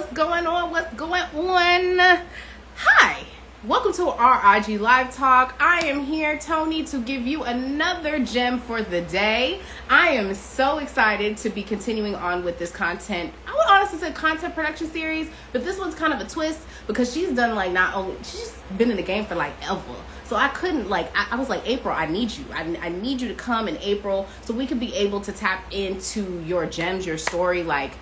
What's going on? What's going on? Hi. Welcome to our IG Live Talk. I am here, Tony, to give you another gem for the day. I am so excited to be continuing on with this content. I would honestly say content production series, but this one's kind of a twist because she's done she's been in the game for like ever. So I couldn't I was like, April, I need you. I need you to come in April so we could be able to tap into your gems, your story, like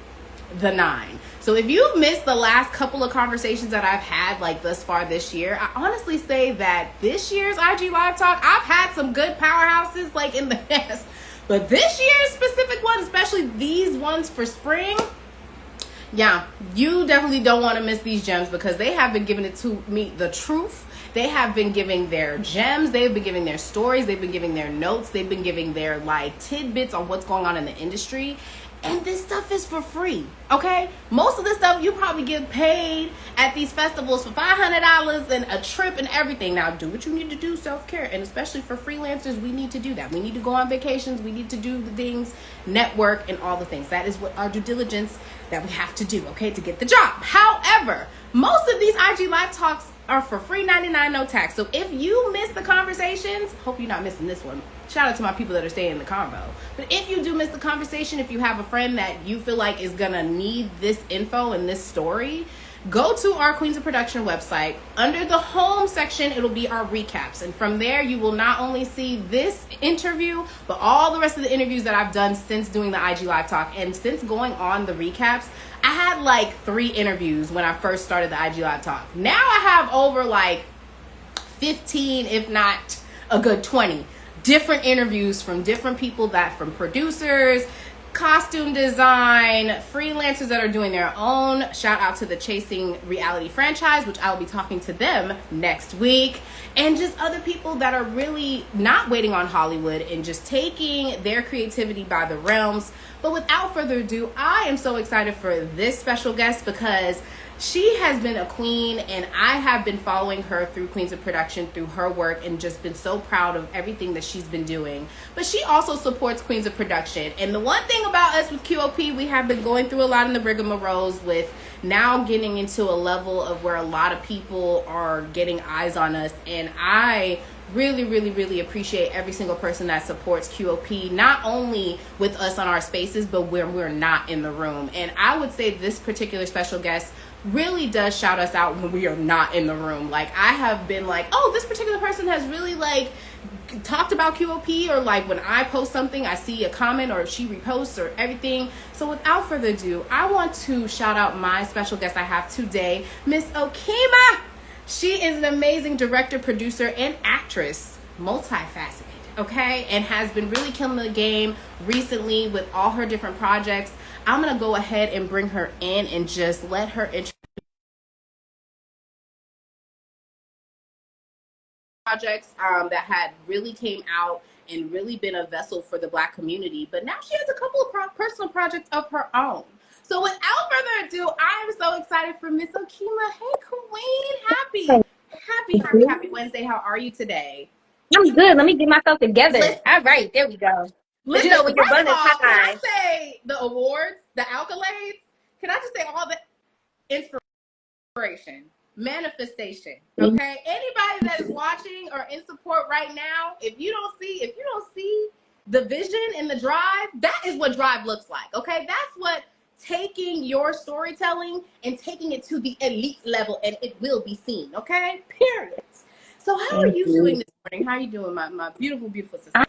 the 9. So if you've missed the last couple of conversations that I've had thus far this year, I honestly say that this year's IG Live Talk, I've had some good powerhouses in the past. But this year's specific one, especially these ones for spring, yeah, you definitely don't want to miss these gems because they have been giving it to me the truth. They have been giving their gems. They've been giving their stories. They've been giving their notes. They've been giving their tidbits on what's going on in the industry. And this stuff is for free, okay? Most of this stuff you probably get paid at these festivals for $500 and a trip and everything. Now, do what you need to do, self-care. And especially for freelancers, we need to do that. We need to go on vacations. We need to do the things, network, and all the things. That is what our due diligence that we have to do, okay, to get the job. However, most of these IG Live Talks are for free, 99, no tax. So if you miss the conversations, hope you're not missing this one. Shout out to my people that are staying in the convo. But if you do miss the conversation, if you have a friend that you feel like is gonna need this info and this story, go to our Queens of Production website. Under the home section, it'll be our recaps. And from there, you will not only see this interview, but all the rest of the interviews that I've done since doing the IG Live Talk. And since going on the recaps, I had 3 interviews when I first started the IG Live Talk. Now I have over 15, if not a good 20 different interviews from different people, from producers, costume design, freelancers that are doing their own. Shout out to the Chasing Reality franchise, which I will be talking to them next week. And just other people that are really not waiting on Hollywood and just taking their creativity by the realms. But without further ado, I am so excited for this special guest because she has been a queen, and I have been following her through Queens of Production, through her work, and just been so proud of everything that she's been doing. But she also supports Queens of Production. And the one thing about us with QOP, we have been going through a lot in the rigmaroles with now getting into a level of where a lot of people are getting eyes on us. And I really appreciate every single person that supports QOP, not only with us on our spaces, but where we're not in the room. And I would say this particular special guest really does shout us out when we are not in the room. I have been oh, this particular person has really talked about QOP, or when I post something, I see a comment or she reposts or everything. So without further ado, I want to shout out my special guest I have today, Miss Okema. She is an amazing director, producer, and actress, multifaceted, okay, and has been really killing the game recently with all her different projects. I'm going to go ahead and bring her in and just let her introduce projects that had really came out and really been a vessel for the Black community. But now she has a couple of personal projects of her own. So without further ado, I am so excited for Miss Okema. Hey, Queen. Happy Wednesday. How are you today? I'm good. Let me get myself together. All right, there we go. Listen, when you're running time. Can I say the awards, the accolades? Can I just say all the inspiration, manifestation? Okay, anybody that is watching or in support right now, if you don't see the vision and the drive, that is what drive looks like. Okay, that's what taking your storytelling and taking it to the elite level, and it will be seen. Okay, period. So how are you doing this morning? How are you doing, my beautiful sister?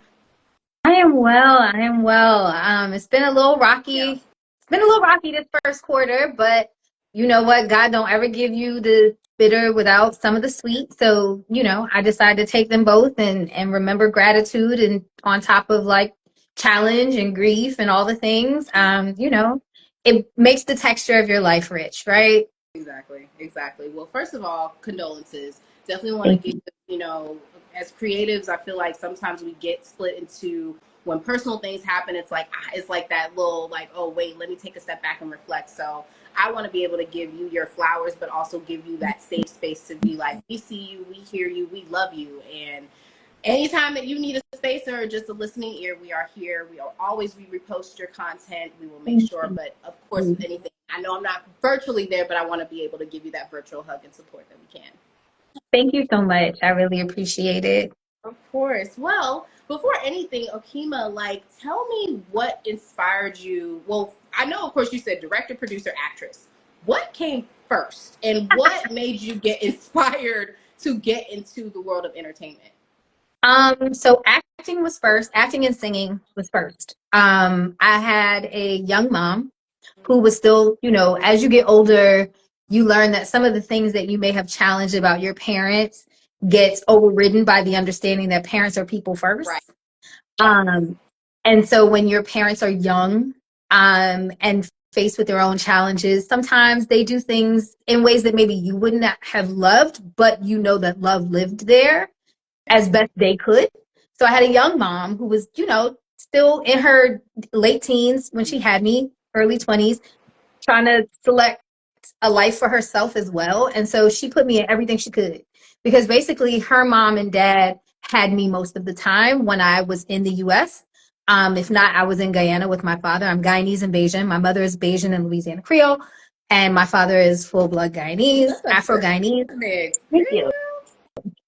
I am well. It's been a little rocky. Yeah. It's been a little rocky this first quarter, but you know what? God don't ever give you the bitter without some of the sweet. So, I decided to take them both and remember gratitude, and on top of challenge and grief and all the things, it makes the texture of your life rich, right? Exactly. Well, first of all, condolences. Definitely want to give, as creatives, I feel like sometimes we get split into when personal things happen. It's like that little oh wait, let me take a step back and reflect. So I want to be able to give you your flowers, but also give you that safe space to be we see you, we hear you, we love you. And anytime that you need a space or just a listening ear, we are here. We will always repost your content. We will make sure, but of course, with anything I know I'm not virtually there, but I want to be able to give you that virtual hug and support that we can. Thank you so much. I really appreciate it. Of course. Well, before anything, Okema, like, tell me what inspired you. Well, I know, of course, you said director, producer, actress. What came first, and what made you get inspired to get into the world of entertainment? So acting was first. Acting and singing was first. I had a young mom who was still, as you get older, you learn that some of the things that you may have challenged about your parents gets overridden by the understanding that parents are people first. Right. And so when your parents are young, and faced with their own challenges, sometimes they do things in ways that maybe you wouldn't have loved, but you know that love lived there as best they could. So I had a young mom who was, still in her late teens when she had me, early 20s, trying to select a life for herself as well. And so she put me in everything she could, because basically her mom and dad had me most of the time when I was in the US. If not, I was in Guyana with my father. I'm Guyanese and Bajan. My mother is Bajan and Louisiana Creole, and my father is full-blood Guyanese, Afro-Guyanese. Thank you.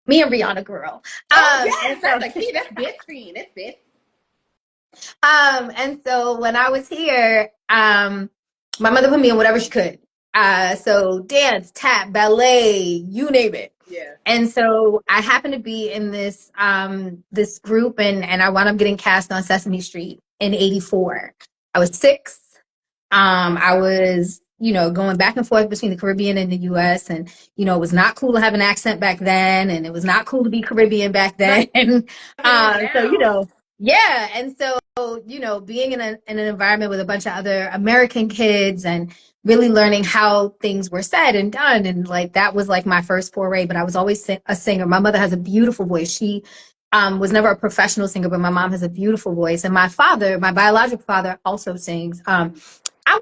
Me and Rihanna girl. Yes, that's a key. That's big screen. That's big. And so when I was here, my mother put me in whatever she could. So dance, tap, ballet, you name it. Yeah. And so I happened to be in this this group, and I wound up getting cast on Sesame Street in '84. I was 6. I was, going back and forth between the Caribbean and the US, and, it was not cool to have an accent back then, and it was not cool to be Caribbean back then. So, yeah. And so, being in an environment with a bunch of other American kids and really learning how things were said and done. And like, that was like my first foray, but I was always a singer. My mother has a beautiful voice. She was never a professional singer, but my mom has a beautiful voice. And my father, my biological father, also sings. I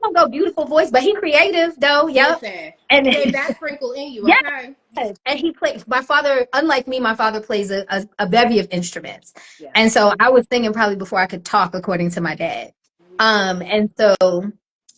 won't go beautiful voice, but he creative though. Yep. And gave that sprinkle in you. Yeah. Okay. And he played. My father, unlike me, my father plays a bevy of instruments. Yeah. And so I was singing probably before I could talk, according to my dad. And so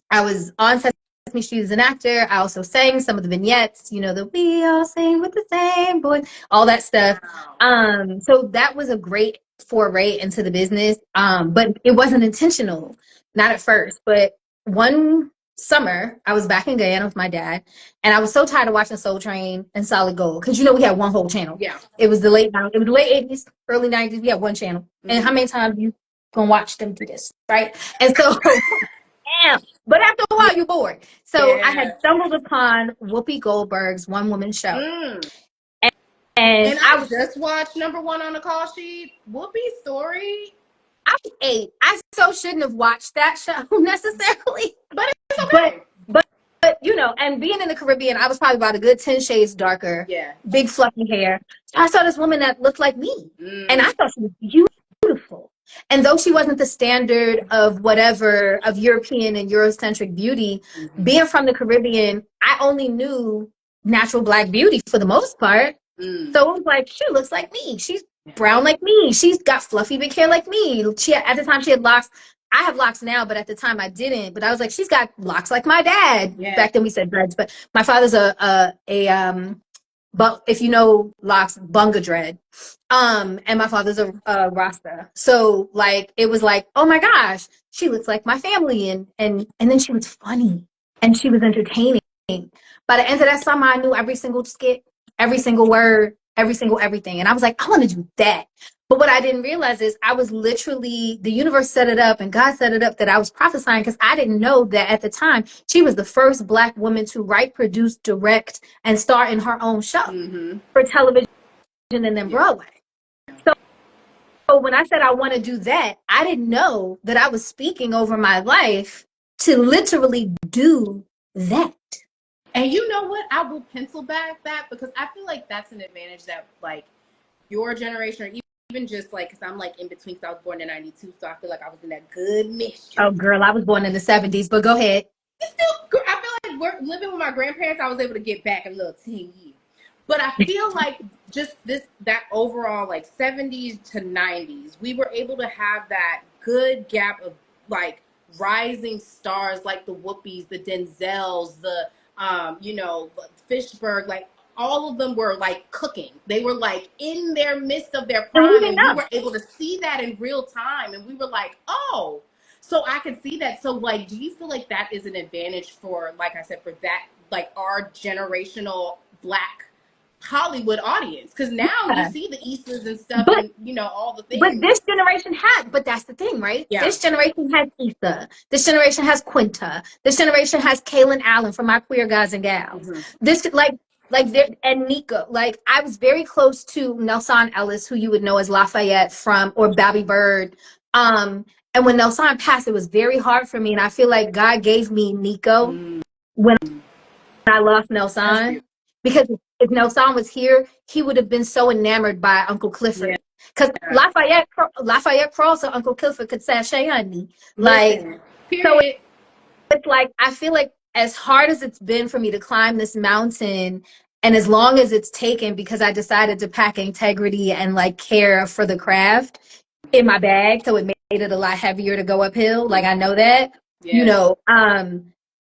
I was on Sesame Street as an actor. I also sang some of the vignettes, the "We all sing with the same voice," all that stuff. Wow. So that was a great foray into the business. But it wasn't intentional, not at first. But one summer, I was back in Guyana with my dad, and I was so tired of watching Soul Train and Solid Gold, because we had one whole channel. Yeah, it was the late '80s, early '90s. We had one channel, and how many times you gonna watch them do this, right? And so, but after a while, you're bored. So I had stumbled upon Whoopi Goldberg's one woman show. And I just watched number 1 on the call sheet, Whoopi's story. I was 8. I so shouldn't have watched that show necessarily. But it's okay. But and being in the Caribbean, I was probably about a good 10 shades darker. Yeah. Big fluffy hair. I saw this woman that looked like me. And I thought she was beautiful. And though she wasn't the standard of whatever, of European and Eurocentric beauty, being from the Caribbean, I only knew natural Black beauty for the most part. So it was like, she looks like me. She's brown like me. She's got fluffy big hair like me. At the time she had locks. I have locks now, but at the time I didn't. But I was like, she's got locks like my dad. Yeah. Back then we said dreads, but my father's but if you know locks, bunga dread. And my father's a Rasta. So like, it was like, oh my gosh, she looks like my family. And then she was funny and she was entertaining. By the end of that summer, I knew every single skit, every single word, every single everything. And I was like, I want to do that. But what I didn't realize is I was literally, the universe set it up and God set it up that I was prophesying, because I didn't know that at the time she was the first Black woman to write, produce, direct, and star in her own show for television and then Broadway. So when I said I want to do that, I didn't know that I was speaking over my life to literally do that. And you know what? I will pencil back that, because I feel like that's an advantage that like your generation, or even just like, because I'm like in between, because I was born in '92, so I feel like I was in that good mixture. Oh, girl, I was born in the '70s, but go ahead. Still, I feel like we're living with my grandparents. I was able to get back a little 10 years. But I feel like just that overall like 70s to 90s, we were able to have that good gap of like rising stars like the Whoopies, the Denzels, the Fishberg, like all of them were like cooking. They were like in their midst of their And we prime, didn't and we know. were able to see that in real time. And we were like, oh, so I could see that. So like, do you feel like that is an advantage for, like I said, for that, like our generational Black Hollywood audience? Because now you Yeah. see the Issas and stuff, But and all the But things. this generation had, but that's the thing, right? Yeah. This generation has Issa. This generation has Quinta. This generation has Kaylin Allen from My Queer Guys and Gals. Mm-hmm. This and Nika. Like I was very close to Nelson Ellis, who you would know as Lafayette from or Bobby Bird. And when Nelson passed, it was very hard for me. And I feel like God gave me Nico Mm-hmm. when I lost That's Nelson. beautiful. Because if Nelson was here, he would have been so enamored by Uncle Yeah. Clifford. Because Lafayette crawled so Uncle Clifford could sashay on me. Like, Listen, so period. it's like, I feel like as hard as it's been for me to climb this mountain, and as long as it's taken because I decided to pack integrity and like care for the craft in my bag, so it made it a lot heavier to go uphill. Like I know that, Yes.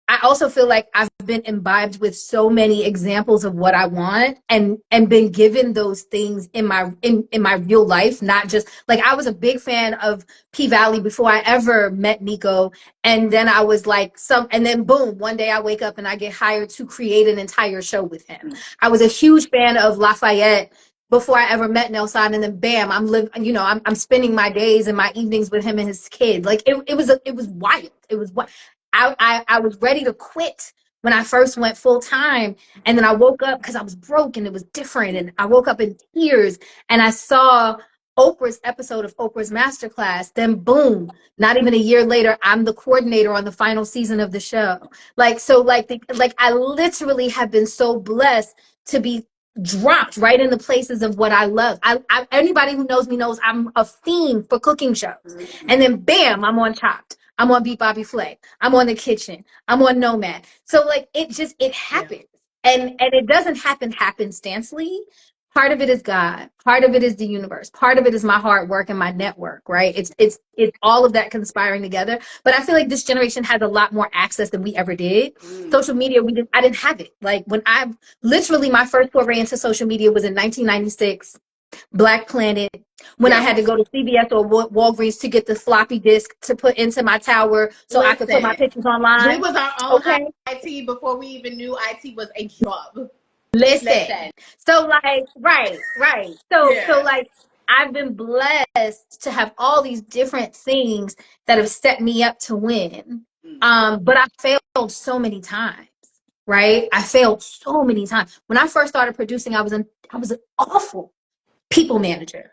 I also feel like I've been imbibed with so many examples of what I want and been given those things in my real life, not just like I was a big fan of P Valley before I ever met Nico. And then I was like and then boom, one day I wake up and I get hired to create an entire show with him. I was a huge fan of Lafayette before I ever met Nelson, and then bam, I'm spending my days and my evenings with him and his kids. Like it was wild. It was what I was ready to quit when I first went full time, and then I woke up because I was broke and it was different, and I woke up in tears and I saw Oprah's episode of Oprah's Masterclass. Then boom, not even a year later, I'm the coordinator on the final season of the show. Like so, like I literally have been so blessed to be dropped right in the places of what I love. Anybody who knows me knows I'm a fiend for cooking shows. And then bam, I'm on Chopped. I'm on Beat Bobby Flay. I'm on The Kitchen. I'm on Nomad. So like it Yeah. happens. And it doesn't happen happenstancely. Part of it is God. Part of it is the universe. Part of it is my hard work and my network, right? It's all of that conspiring together. But I feel like this generation has a lot more access than we ever did. Social media, I didn't have it. Like when I literally my first foray into social media was in 1996, Black Planet, when I Yes. had to go to CVS or Walgreens to get the floppy disk to put into my tower so I could put my pictures We online. was our own Okay. IT before we even knew IT was a job. Listen. So like, right. So Yeah. like I've been blessed to have all these different things that have set me up to win. But I failed so many times, right? I failed so many times. When I first started producing, I was an awful people manager.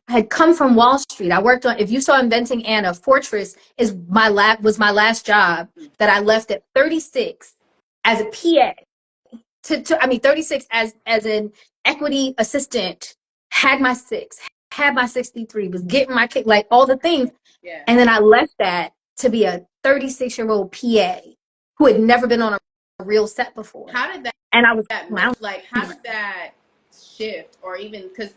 I had come from Wall Street. I worked on, if you saw Inventing Anna, Fortress was my last job that I left at 36 as a PA. 36 as an equity assistant, had my 63, was getting my kick, like all the things. Yeah. And then I left that to be a 36-year-old PA who had never been on a real set before. How did that? And I was how did that shift, or even because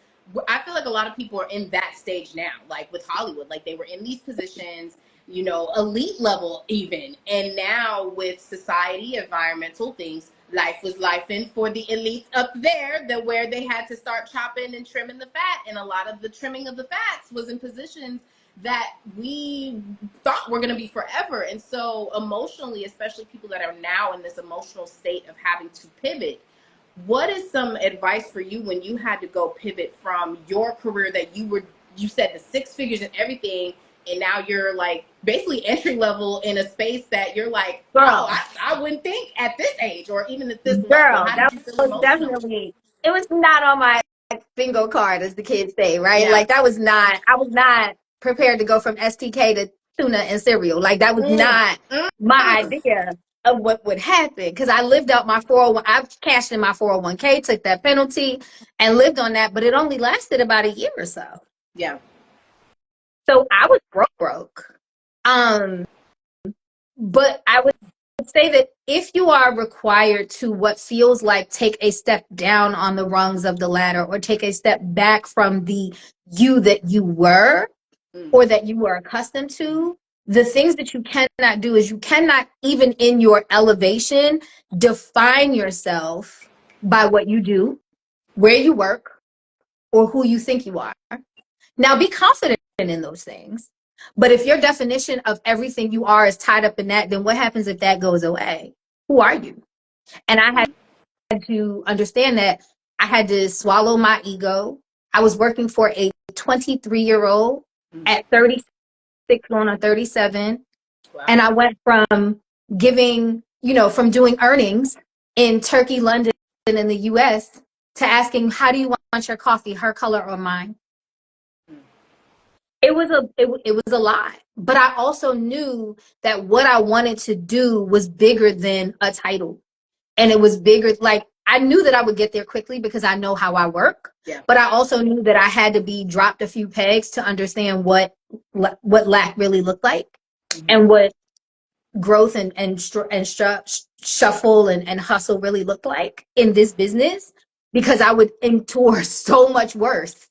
I feel like a lot of people are in that stage now, like with Hollywood, like they were in these positions, elite level even, and now with society, environmental things, life was lifing for the elites up there, that where they had to start chopping and trimming the fat, and a lot of the trimming of the fats was in positions that we thought were going to be forever. And so emotionally, especially people that are now in this emotional state of having to pivot, what is some advice for you when you had to go pivot from your career that you said the six figures and everything, and now you're like basically entry level in a space that you're like, girl, I wouldn't think at this age or even at this level. girl, How that did you feel was emotionally? definitely, it was not on my bingo card, as the kids say, right? Yeah. Like I was not prepared to go from STK to tuna and cereal. Like that was not my idea of what would happen, because I lived out my 401. I cashed in my 401k, took that penalty, and lived on that, but it only lasted about a year or so. Yeah. So I was broke. But I would say that if you are required to what feels like take a step down on the rungs of the ladder, or take a step back from the you that you were or that you were accustomed to, the things that you cannot do is you cannot, even in your elevation, define yourself by what you do, where you work, or who you think you are. Now, be confident in those things. But if your definition of everything you are is tied up in that, then what happens if that goes away? Who are you? And I had to understand that I had to swallow my ego. I was working for a 23-year-old at 36 going on 37. Wow. And I went from giving, from doing earnings in Turkey, London, and in the US to asking, how do you want your coffee, her color or mine? It was a lot. But I also knew that what I wanted to do was bigger than a title. And it was bigger, like I knew that I would get there quickly because I know how I work. Yeah. But I also knew that I had to be dropped a few pegs to understand what lack really looked like, and what growth and shuffle and hustle really looked like in this business, because I would endure so much worse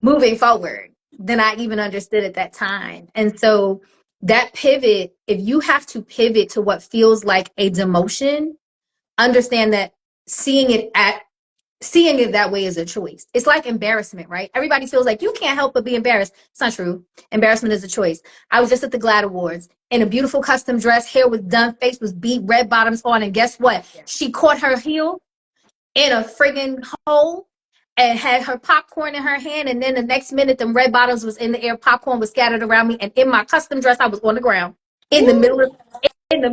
moving forward than I even understood at that time. And so that pivot, if you have to pivot to what feels like a demotion, understand that seeing it that way is a choice. It's like embarrassment, right? Everybody feels like you can't help but be embarrassed. It's not true. Embarrassment is a choice. I was just at the GLAAD Awards in a beautiful custom dress. Hair was done, face was beat, red bottoms on. And guess what? She caught her heel in a friggin' hole and had her popcorn in her hand. And then the next minute, them red bottoms was in the air. Popcorn was scattered around me. And in my custom dress, I was on the ground in the middle of it,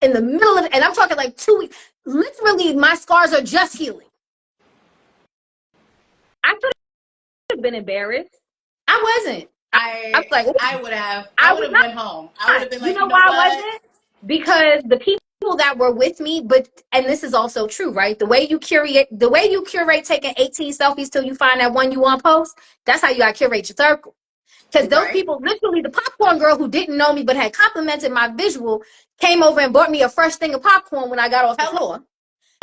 and I'm talking like 2 weeks. Literally, my scars are just healing. I could have been embarrassed. I wasn't. I was like, I would have went home. I would have been like, you know why I wasn't? Because the people that were with me, and this is also true, right? The way you curate taking 18 selfies till you find that one you want to post, that's how you gotta curate your circle. Because those people, literally, the popcorn girl who didn't know me but had complimented my visual came over and bought me a fresh thing of popcorn when I got off the floor.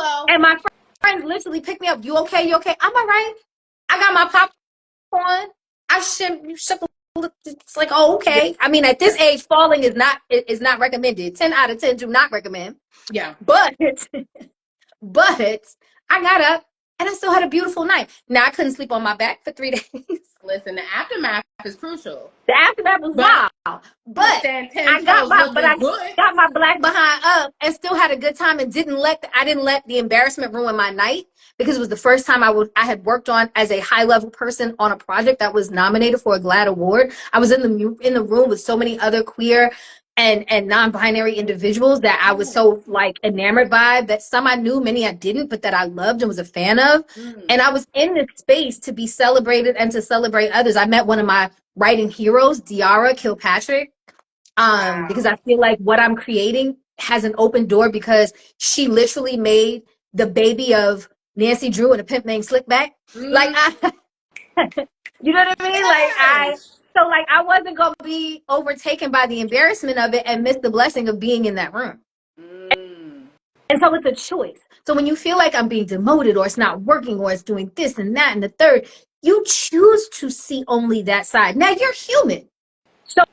Hello. And my friends literally picked me up. You okay? You okay? I'm all right. I got my popcorn. I shook. It's like, oh, okay. I mean, at this age, falling is not recommended. 10 out of 10 do not recommend. Yeah. But I got up and I still had a beautiful night. Now, I couldn't sleep on my back for 3 days. Listen, the aftermath is crucial. The aftermath was wild. But I got my black behind up and still had a good time, and I didn't let the embarrassment ruin my night, because it was the first time I had worked on as a high level person on a project that was nominated for a GLAAD award. I was in the room with so many other queer and non-binary individuals that I was so like enamored by, that some I knew, many I didn't, but that I loved and was a fan of. And I was in this space to be celebrated and to celebrate others. I met one of my writing heroes, Diara Kilpatrick, because I feel like what I'm creating has an open door, because she literally made the baby of Nancy Drew and a pimp named Slickback. Like, you know what I mean? Like, I wasn't going to be overtaken by the embarrassment of it and miss the blessing of being in that room. And so it's a choice. So when you feel like I'm being demoted, or it's not working, or it's doing this and that and the third, you choose to see only that side. Now, you're human. So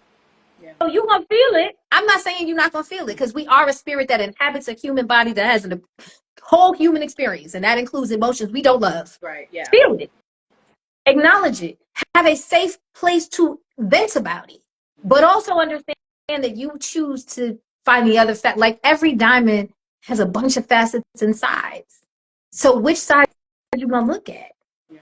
you're going to feel it. I'm not saying you're not going to feel it, because we are a spirit that inhabits a human body that has a whole human experience, and that includes emotions we don't love. Right, yeah. Feel it. Acknowledge it. Have a safe place to vent about it. But also understand that you choose to find the other fact. Like, every diamond has a bunch of facets and sides. So which side are you going to look at? Yeah.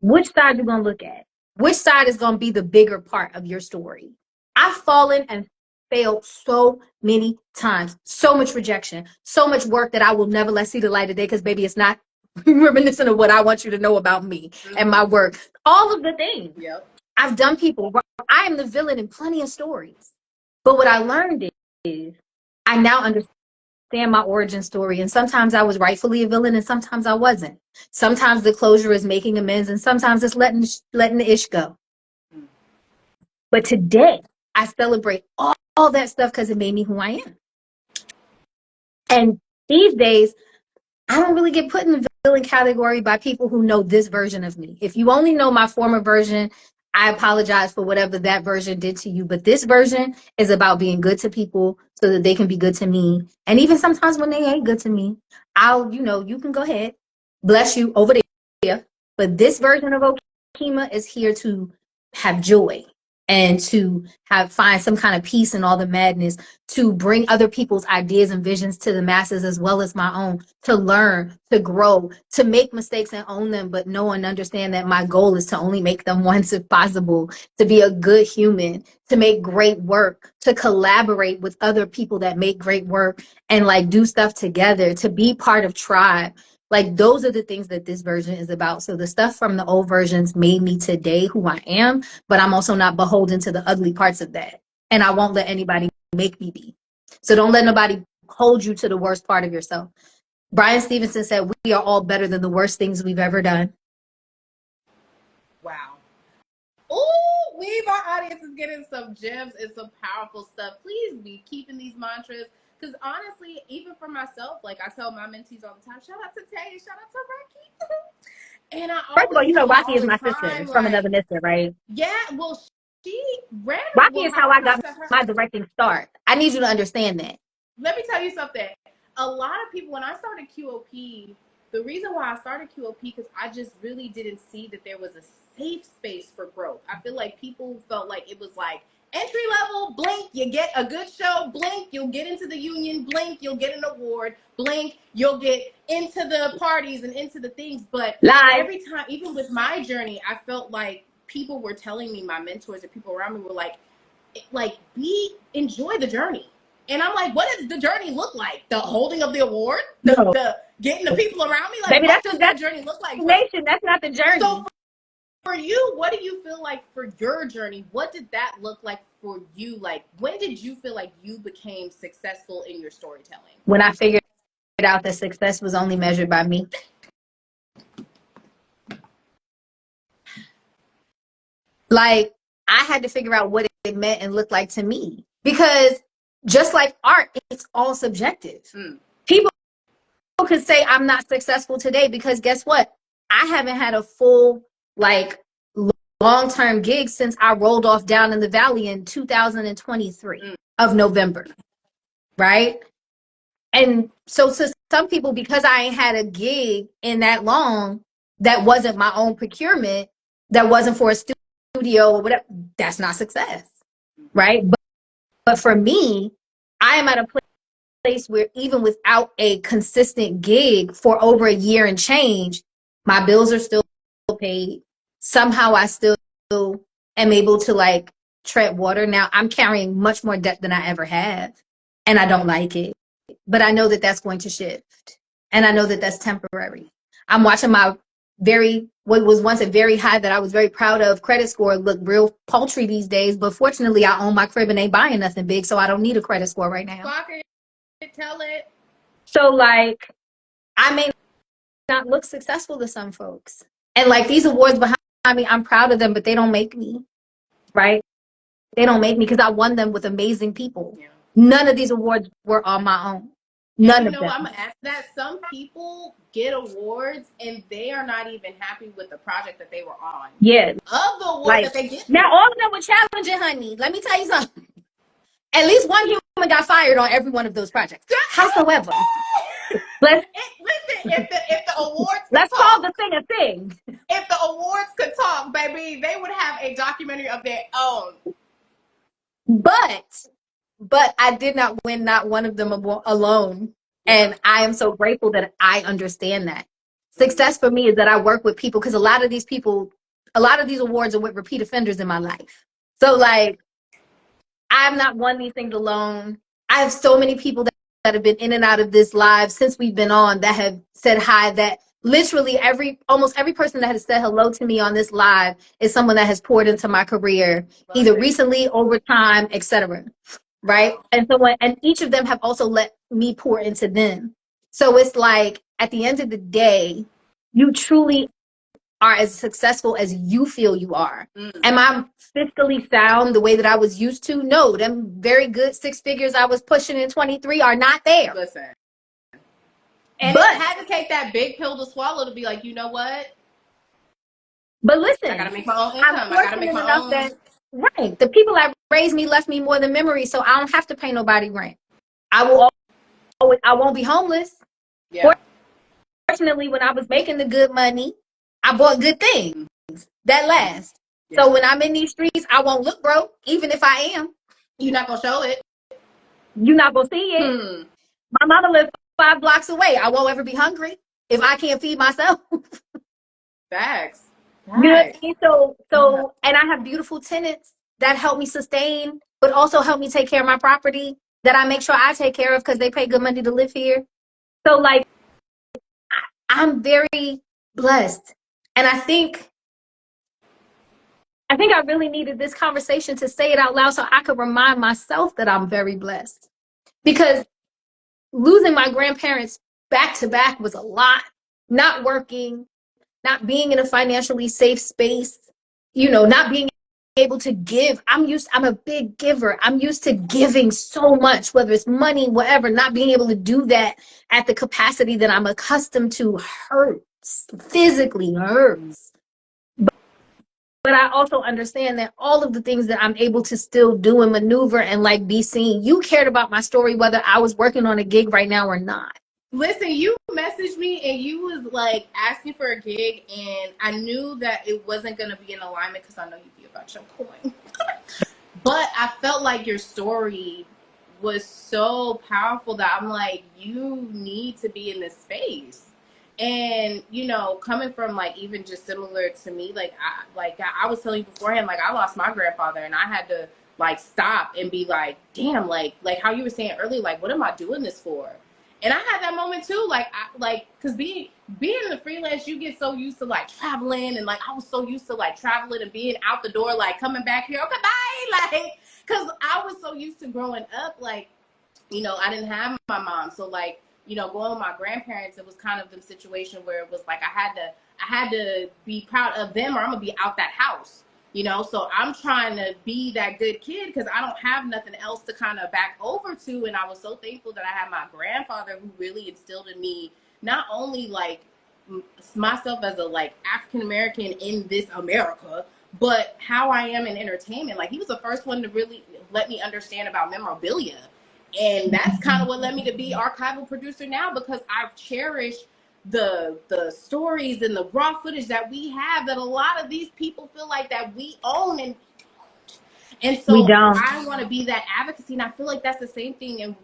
Which side are you going to look at? Which side is going to be the bigger part of your story? I've fallen and failed so many times. So much rejection. So much work that I will never let see the light of day, because, baby, it's not reminiscent of what I want you to know about me and my work. All of the things. Yep. I've done people. I am the villain in plenty of stories. But what I learned is I now understand my origin story. And sometimes I was rightfully a villain, and sometimes I wasn't. Sometimes the closure is making amends, and sometimes it's letting the ish go. But today, I celebrate all that stuff because it made me who I am. And these days, I don't really get put in the villain category by people who know this version of me. If you only know my former version, I apologize for whatever that version did to you. But this version is about being good to people so that they can be good to me. And even sometimes when they ain't good to me, you can go ahead. Bless you over there. But this version of Okema is here to have joy and to find some kind of peace in all the madness, to bring other people's ideas and visions to the masses as well as my own, to learn, to grow, to make mistakes and own them, but know and understand that my goal is to only make them once if possible, to be a good human, to make great work, to collaborate with other people that make great work and like do stuff together, to be part of tribe. Like those are the things that this version is about. So the stuff from the old versions made me today who I am, but I'm also not beholden to the ugly parts of that. And I won't let anybody make me be. So don't let nobody hold you to the worst part of yourself. Brian Stevenson said, we are all better than the worst things we've ever done. Wow. Ooh, our audience is getting some gems and some powerful stuff. Please be keeping these mantras. Because honestly, even for myself, like I tell my mentees all the time, shout out to Tay, shout out to Rocky. And I First of all, always tell them Rocky all is the my sister. time, It's from like, another mister, right? yeah, well, she ran. Rocky Well, is how I got her, my directing start. I need you to understand that. Let me tell you something. A lot of people, when I started QOP, the reason why I started QOP, because I just really didn't see that there was a safe space for growth. I feel like people felt like it was like entry level, blink, you get a good show, blink, you'll get into the union, blink, you'll get an award, blink, you'll get into the parties and into the things. But every time, even with my journey, I felt like people were telling me, my mentors and people around me were like enjoy the journey. And I'm like, what does the journey look like? The holding of the award? The getting the people around me? Like, baby, what does that journey look like? That's not the journey. So for you, what do you feel like for your journey? What did that look like for you? Like, when did you feel like you became successful in your storytelling? When I figured out that success was only measured by me. Like, I had to figure out what it meant and looked like to me. Because just like art, it's all subjective. People could say I'm not successful today because guess what? I haven't had a full, like, long-term gig since I rolled off down in the valley in 2023 of November, right? And so to some people, because I ain't had a gig in that long, that wasn't my own procurement, that wasn't for a studio or whatever, that's not success, right? But for me, I am at a place where even without a consistent gig for over a year and change, my bills are still paid. Somehow I still am able to like tread water. Now I'm carrying much more debt than I ever have, and I don't like it. But I know that that's going to shift, and I know that that's temporary. I'm watching my what was once a very high that I was very proud of credit score look real paltry these days. But fortunately, I own my crib and ain't buying nothing big, so I don't need a credit score right now. Tell it. So like, I may not look successful to some folks, and like these awards behind me, I'm proud of them, but they don't make me, right? They don't make me because I won them with amazing people. Yeah. None of these awards were on my own. None of them. I'm gonna ask that. Some people get awards and they are not even happy with the project that they were on. Yeah. Of the award that they get. Now all of them were challenging, honey. Let me tell you something. At least one human got fired on every one of those projects. However, listen, if the awards let's call the thing a thing. If the awards could talk, baby, they would have a documentary of their own. But I did not win not one of them alone. And I am so grateful that I understand that. Success for me is that I work with people, because a lot of these awards are with repeat offenders in my life. So like, I've not won these things alone. I have so many people that have been in and out of this live since we've been on that have said hi, that literally almost every person that has said hello to me on this live is someone that has poured into my career, either recently, over time, etc. Right? And each of them have also let me pour into them. So it's like, at the end of the day, you truly are as successful as you feel you are. Am I fiscally sound the way that I was used to? No, them very good 6 figures I was pushing in 23 are not there. Listen. And it had to take that big pill to swallow to be like, you know what? But I gotta listen, make my own I'm income. I gotta make fortunate my enough own. that, right, the people that raised me left me more than memory, so I don't have to pay nobody rent. I will always, I won't be homeless. Yeah. Fortunately, when I was making the good money, I bought good things that last. Yeah. So when I'm in these streets, I won't look broke, even if I am. You're not gonna show it. You're not gonna see it. Hmm. My mama lives 5 blocks away. I won't ever be hungry if I can't feed myself. Facts. You know what Facts. I mean? So, and I have beautiful tenants that help me sustain, but also help me take care of my property that I make sure I take care of because they pay good money to live here. So, like, I'm very blessed, and I think I really needed this conversation to say it out loud so I could remind myself that I'm very blessed. Because losing my grandparents back to back was a lot. Not working, not being in a financially safe space, not being able to give. I'm a big giver. I'm used to giving so much, whether it's money, whatever, not being able to do that at the capacity that I'm accustomed to hurts, physically hurts. But I also understand that all of the things that I'm able to still do and maneuver and like be seen, you cared about my story, whether I was working on a gig right now or not. Listen, you messaged me and you was like asking for a gig, and I knew that it wasn't gonna be in alignment because I know you'd be about your coin. But I felt like your story was so powerful that I'm like, you need to be in this space. And coming from like even just similar to me, I was telling you beforehand, like I lost my grandfather and I had to like stop and be like, damn, like how you were saying earlier, like what am I doing this for? And I had that moment too, because being in the freelance, you get so used to like traveling, and like I was so used to like traveling and being out the door, like coming back here, okay, bye, like because I was so used to growing up, like I didn't have my mom, so like going with my grandparents, it was kind of the situation where it was like I had to be proud of them, or I'm gonna be out that house. So I'm trying to be that good kid because I don't have nothing else to kind of back over to. And I was so thankful that I had my grandfather who really instilled in me not only like myself as a like African American in this America, but how I am in entertainment. Like he was the first one to really let me understand about memorabilia. And that's kind of what led me to be archival producer now, because I've cherished the stories and the raw footage that we have that a lot of these people feel like that we own, and We so don't. I want to be that advocacy. And I feel like that's the same thing in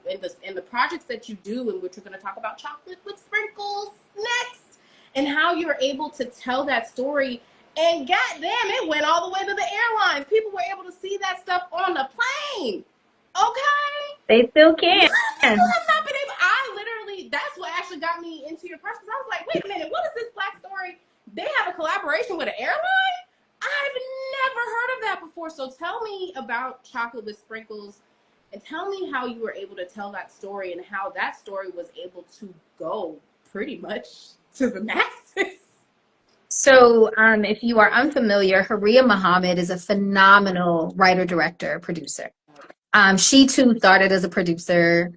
the projects that you do, and which we're going to talk about chocolate with sprinkles next, and how you're able to tell that story. And goddamn, it went all the way to the airlines. People were able to see that stuff on the plane. Okay. They still can. They still have not been able. I literally, that's what actually got me into your press, because I was like, wait a minute, what is this Black story? They have a collaboration with an airline? I've never heard of that before. So tell me about Chocolate with Sprinkles, and tell me how you were able to tell that story and how that story was able to go pretty much to the masses. So, if you are unfamiliar, Haria Muhammad is a phenomenal writer, director, producer. She too started as a producer.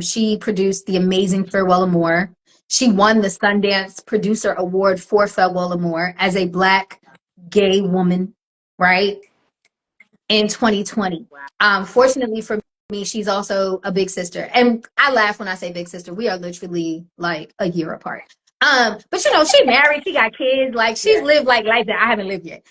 She produced the amazing Farewell Amore. She won the Sundance Producer Award for Farewell Amore as a Black gay woman, right, in 2020. Fortunately for me, she's also a big sister. And I laugh when I say big sister. We are literally like a year apart. But she married, she got kids, like she's lived like life that I haven't lived yet.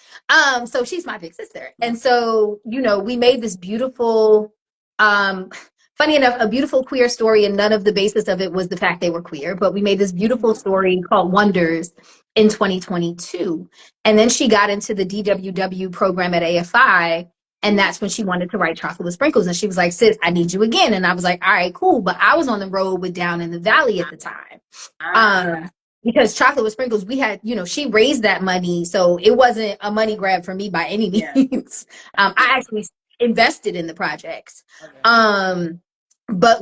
So she's my big sister. And so, we made this beautiful, funny enough, a beautiful queer story, and none of the basis of it was the fact they were queer, but we made this beautiful story called Wonders in 2022. And then she got into the DWW program at AFI. And that's when she wanted to write Chocolate with Sprinkles. And she was like, sis, I need you again. And I was like, all right, cool. But I was on the road with Down in the Valley at the time. Because Chocolate with Sprinkles, we had, she raised that money. So it wasn't a money grab for me by any means. I actually invested in the projects. But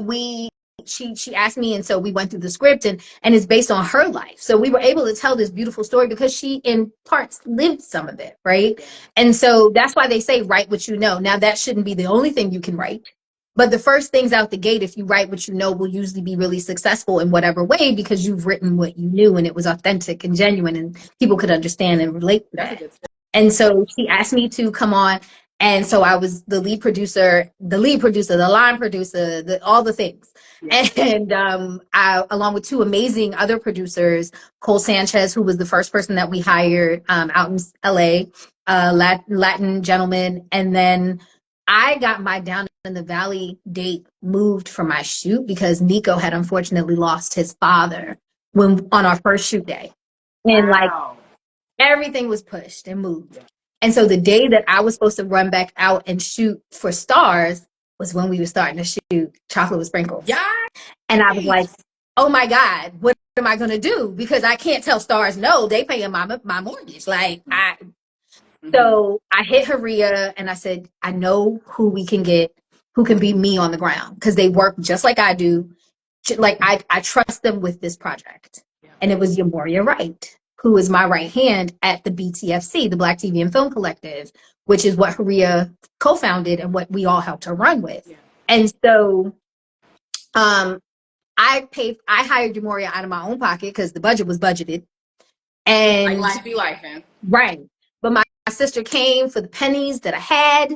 she asked me, and so we went through the script, and it's based on her life. So we were able to tell this beautiful story because she in parts lived some of it, right? And so that's why they say write what you know. Now that shouldn't be the only thing you can write, But the first things out the gate, if you write what you know, will usually be really successful in whatever way because you've written what you knew and it was authentic and genuine and people could understand and relate to that. And so she asked me to come on. And so I was the lead producer, the line producer, all the things. Yes. And I, along with two amazing other producers, Cole Sanchez, who was the first person that we hired out in LA, Latin gentleman. And then I got my Down in the Valley date moved for my shoot because Nico had unfortunately lost his father on our first shoot day. And like everything was pushed and moved. And so the day that I was supposed to run back out and shoot for Stars was when we were starting to shoot Chocolate with Sprinkles. Yeah. And I was like, oh my God, what am I going to do? Because I can't tell Stars no, they paying my mortgage. Like So I hit Haria and I said, I know who we can get, who can be me on the ground because they work just like I do. Like I trust them with this project. Yeah. And it was Yamoria Wright, who is my right hand at the BTFC, the Black TV and Film Collective, which is what Haria co-founded and what we all helped her run with. Yeah. And so I hired Yamoria out of my own pocket because the budget was budgeted. And like life be life, man. Right. But my sister came for the pennies that I had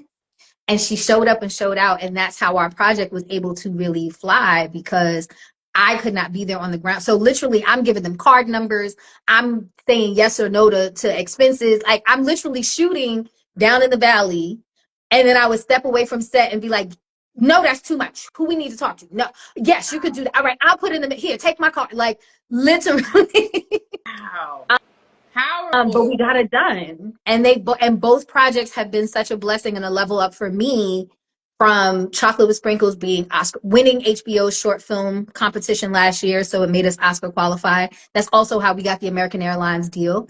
and she showed up and showed out. And that's how our project was able to really fly because I could not be there on the ground. So literally I'm giving them card numbers. I'm saying yes or no to expenses. Like I'm literally shooting down in the valley. And then I would step away from set and be like, no, that's too much. Who we need to talk to? No. Yes, you could do that. All right. I'll put in the, here, take my card. Like literally. Wow. But we got it done. And both projects have been such a blessing and a level up for me from Chocolate with Sprinkles being winning HBO's short film competition last year. So it made us Oscar qualify. That's also how we got the American Airlines deal.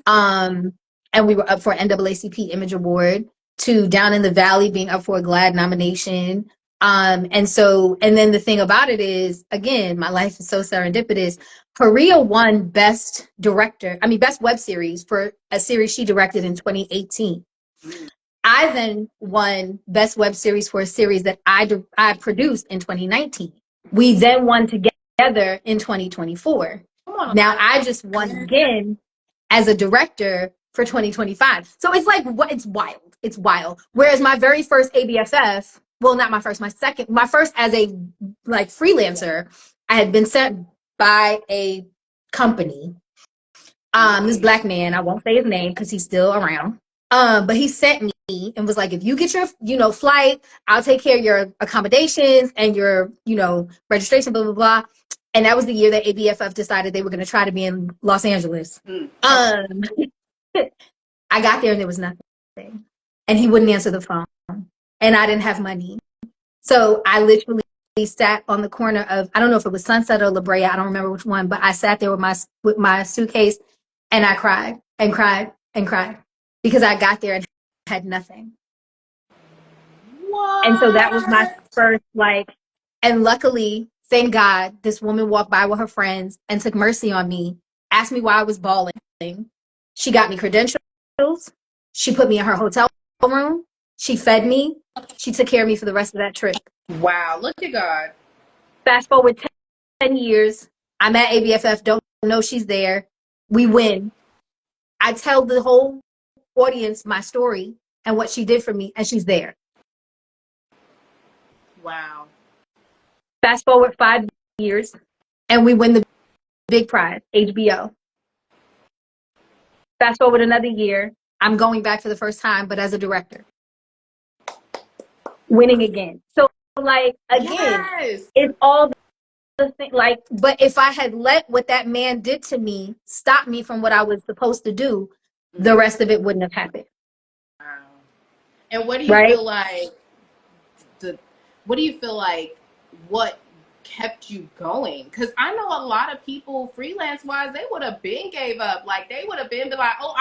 And we were up for an NAACP Image Award to Down in the Valley being up for a GLAAD nomination. And then the thing about it is, again, my life is so serendipitous. Haria won Best Web Series for a series she directed in 2018. I then won Best Web Series for a series that I produced in 2019. We then won together in 2024. Now I just won again as a director for 2025. So it's like, it's wild. It's wild. Whereas my very first ABFF, well, not my first, my first as a freelancer, I had been sent by a company. This Black man, I won't say his name because he's still around. But he sent me and was like, if you get your, flight, I'll take care of your accommodations and your, registration, blah, blah, blah. And that was the year that ABFF decided they were going to try to be in Los Angeles. I got there and there was nothing. And he wouldn't answer the phone. And I didn't have money. So I literally sat on the corner of, I don't know if it was Sunset or La Brea, I don't remember which one, but I sat there with my suitcase and I cried and cried and cried because I got there and had nothing. What? And so that was my first, and luckily, thank God, this woman walked by with her friends and took mercy on me, asked me why I was bawling. She got me credentials. She put me in her hotel room. She fed me. She took care of me for the rest of that trip. Wow, look at God. Fast forward 10 years. I'm at ABFF, don't know she's there. We win. I tell the whole audience my story and what she did for me, and she's there. Wow. Fast forward 5 years, and we win the big prize, HBO. Fast forward another year, I'm going back for the first time, but as a director. Winning again. So, again, yes. It's all the thing. But if I had let what that man did to me stop me from what I was supposed to do, the rest of it wouldn't have happened. Wow. And what do you feel like? What do you feel like? What kept you going? Because I know a lot of people, freelance wise, they would have been gave up. Like they would have been like, oh,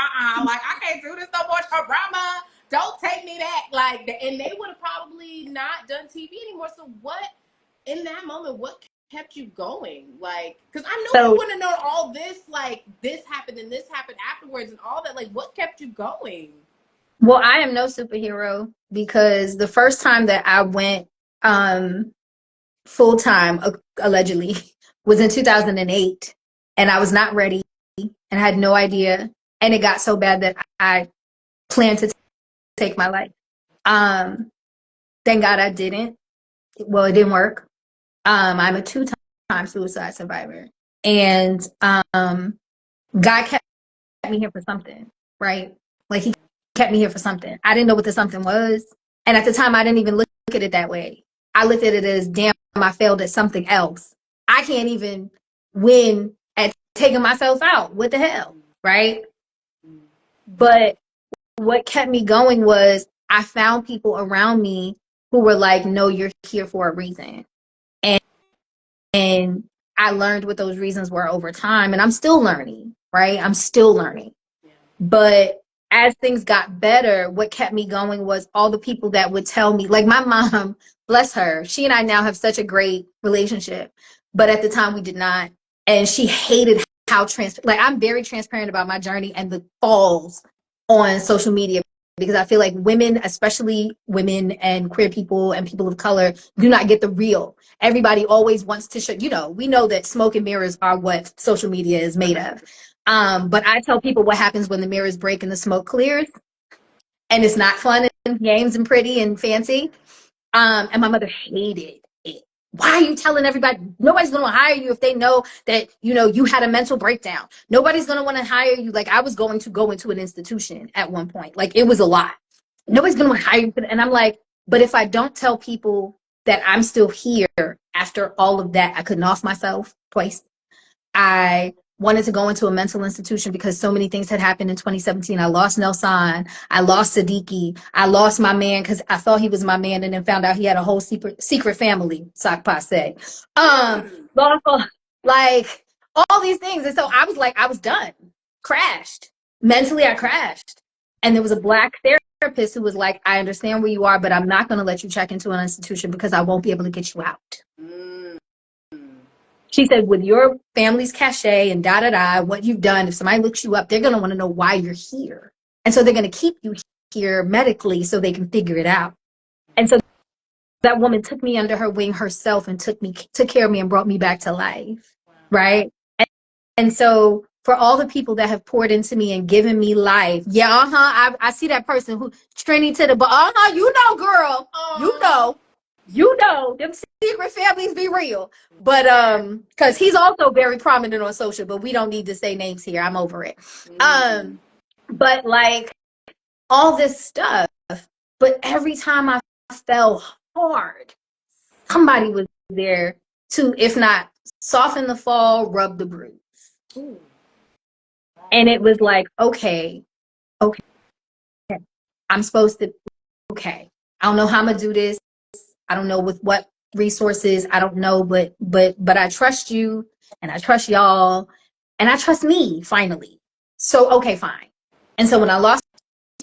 like I can't do this no more, drama. Don't take me back. And they would have probably not done TV anymore. So what, in that moment, what kept you going? Because I know you wouldn't have known all this, this happened and this happened afterwards and all that. What kept you going? Well, I am no superhero because the first time that I went full-time, allegedly, was in 2008, and I was not ready and had no idea. And it got so bad that I planned to take my life. Thank God I didn't. Well, it didn't work. I'm a two-time suicide survivor. And God kept me here for something, right? Like, he kept me here for something. I didn't know what the something was. And at the time, I didn't even look at it that way. I looked at it as, damn, I failed at something else. I can't even win at taking myself out. What the hell, right? But what kept me going was I found people around me who were like, no, you're here for a reason. And I learned what those reasons were over time. And I'm still learning, right? I'm still learning. But as things got better, what kept me going was all the people that would tell me, like my mom, bless her, she and I now have such a great relationship. But at the time we did not. And she hated how like I'm very transparent about my journey and the falls on social media, because I feel like women, especially women and queer people and people of color, do not get the real. Everybody always wants to show, we know that smoke and mirrors are what social media is made of. But I tell people what happens when the mirrors break and the smoke clears, and it's not fun and games and pretty and fancy. And my mother hated it. Why are you telling everybody? Nobody's going to hire you if they know that, you had a mental breakdown. Nobody's going to want to hire you. Like, I was going to go into an institution at one point. Like, it was a lot. Nobody's going to want to hire you. And I'm like, but if I don't tell people that I'm still here after all of that, I couldn't off myself twice. I wanted to go into a mental institution because so many things had happened in 2017. I lost Nelson. I lost Siddiqui. I lost my man because I thought he was my man and then found out he had a whole secret family, sock passe. Like all these things. And so I was like, I was done. Crashed. Mentally, I crashed. And there was a Black therapist who was like, I understand where you are, but I'm not going to let you check into an institution because I won't be able to get you out. She said, with your family's cachet and what you've done, if somebody looks you up, they're going to want to know why you're here. And so they're going to keep you here medically so they can figure it out. And so that woman took me under her wing herself and took care of me and brought me back to life. Right. And so for all the people that have poured into me and given me life. Yeah. I see that person who Trini to the, but girl, them secret families be real. But because he's also very prominent on social, but we don't need to say names here. I'm over it. But like all this stuff, but every time I fell hard, somebody was there to, if not soften the fall, rub the bruise. And it was like, okay, I'm supposed to, I don't know how I'm gonna do this. I don't know with what resources. I don't know, but I trust you and I trust y'all and I trust me finally. So, okay, fine. And so when I lost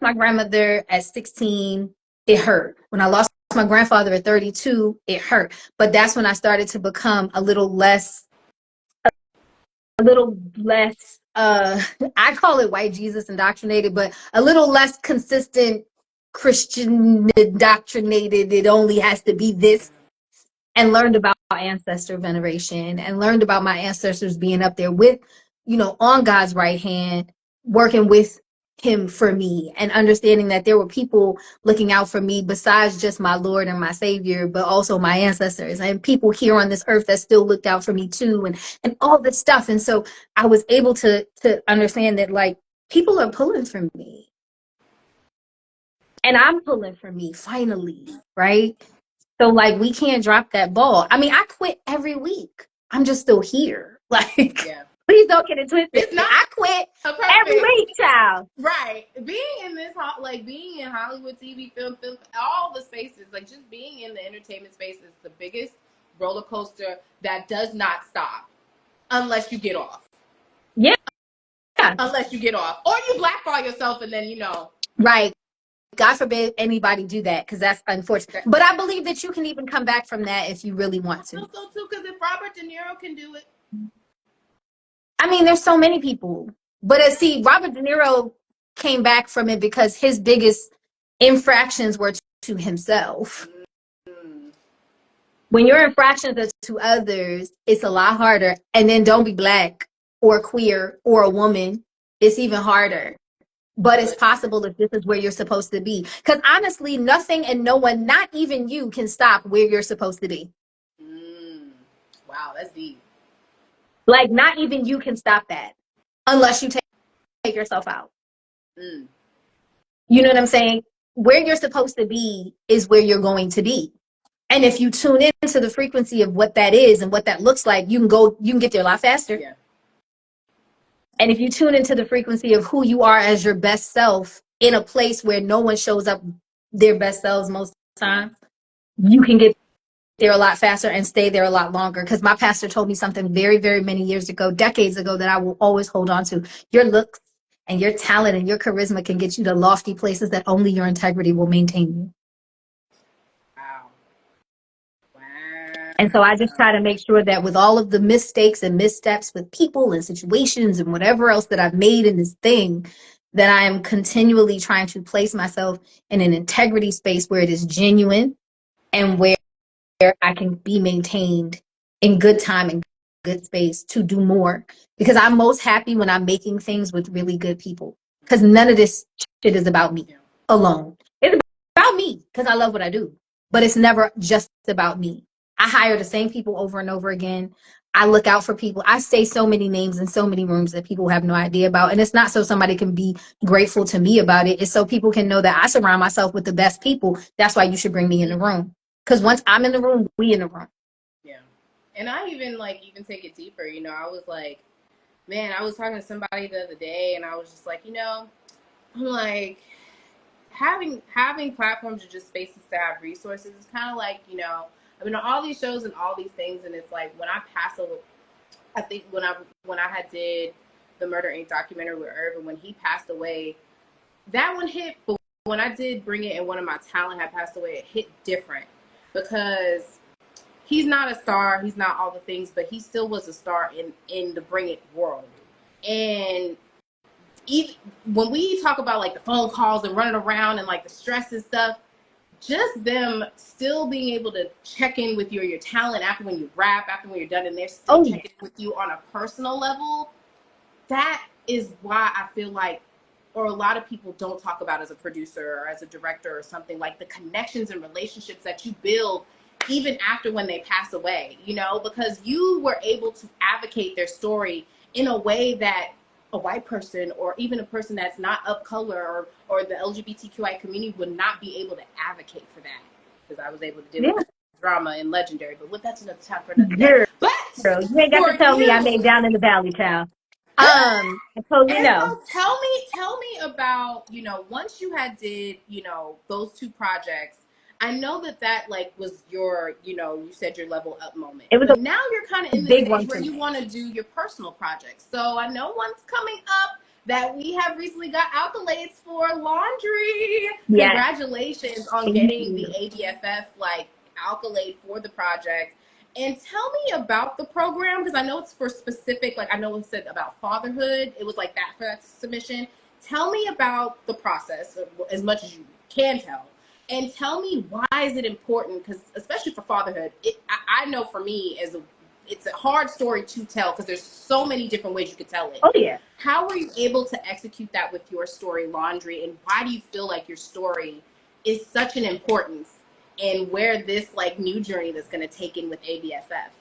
my grandmother at 16, it hurt. When I lost my grandfather at 32, it hurt. But that's when I started to become a little less, I call it white Jesus indoctrinated, but a little less consistent Christian indoctrinated. It only has to be this, and learned about ancestor veneration and learned about my ancestors being up there with, on God's right hand, working with him for me, and understanding that there were people looking out for me besides just my Lord and my Savior, but also my ancestors and people here on this earth that still looked out for me too, and all this stuff. And so I was able to understand that, like, people are pulling for me. And I'm pulling for me finally, right? So, like, we can't drop that ball. I mean, I quit every week. I'm just still here. Like, please don't get it twisted. I quit every week, child. Right. Being in this, being in Hollywood, TV, film, all the spaces, like, just being in the entertainment space is the biggest roller coaster that does not stop unless you get off. Yeah. Unless you get off. Or you blackball yourself and then, Right. God forbid anybody do that, because that's unfortunate. But I believe that you can even come back from that if you really want to. I feel so too, because if Robert De Niro can do it. I mean, there's so many people. But see, Robert De Niro came back from it because his biggest infractions were to himself. When you're in fractions to others, it's a lot harder. And then don't be Black or queer or a woman. It's even harder. But it's possible if this is where you're supposed to be. Because honestly, nothing and no one, not even you, can stop where you're supposed to be. Wow, that's deep. Like, not even you can stop that unless you take yourself out. You know what I'm saying? Where you're supposed to be is where you're going to be. And if you tune into the frequency of what that is and what that looks like, you can get there a lot faster. Yeah. And if you tune into the frequency of who you are as your best self in a place where no one shows up their best selves most of the time, you can get there a lot faster and stay there a lot longer. Because my pastor told me something very, very many years ago, decades ago, that I will always hold on to. Your looks and your talent and your charisma can get you to lofty places that only your integrity will maintain you. Wow. And so I just try to make sure that with all of the mistakes and missteps with people and situations and whatever else that I've made in this thing, that I am continually trying to place myself in an integrity space where it is genuine and where I can be maintained in good time and good space to do more. Because I'm most happy when I'm making things with really good people. Because none of this shit is about me alone. It's about me because I love what I do. But it's never just about me. I hire the same people over and over again. I look out for people. I say so many names in so many rooms that people have no idea about. And it's not so somebody can be grateful to me about it. It's so people can know that I surround myself with the best people. That's why you should bring me in the room. Because once I'm in the room, we in the room. Yeah. And I even take it deeper. You know, I was like, man, I was talking to somebody the other day and I was just like, you know, I'm like, having platforms or just spaces to have resources is kind of like, you know, I mean, all these shows and all these things, and it's like when I pass away, I think when I had did the Murder Inc. documentary with Irvin, when he passed away, that one hit. But when I did Bring It and one of my talent had passed away, it hit different because he's not a star, he's not all the things, but he still was a star in the Bring It world. And even when we talk about like the phone calls and running around and like the stress and stuff, just them still being able to check in with your talent after when you rap, after when you're done, and they're still checking with you on a personal level, that is why I feel like, or a lot of people don't talk about as a producer or as a director or something, like the connections and relationships that you build even after when they pass away, you know, because you were able to advocate their story in a way that a white person or even a person that's not of color or the LGBTQI community would not be able to advocate for that, because I was able to deal with drama and Legendary, but that's another time for another day. But girl, you ain't got to tell me I made Down in the Valley, child. I totally know. So tell me about, you know, once you had did, you know, those two projects, I know that like was your, you know, you said your level up moment. It was but now you're kind of in the big stage where you want to do your personal projects. So I know one's coming up that we have recently got accolades for, Laundry. Yes. Congratulations on getting the ABFF like accolade for the project. And tell me about the program, because I know it's for specific, like I know it said about fatherhood. It was like that for that submission. Tell me about the process as much as you can tell. And tell me, why is it important? Because especially for fatherhood, I know for me, it's a hard story to tell because there's so many different ways you could tell it. Oh, yeah. How were you able to execute that with your story, Laundry? And why do you feel like your story is such an importance and where this like new journey that's going to take in with ABFF?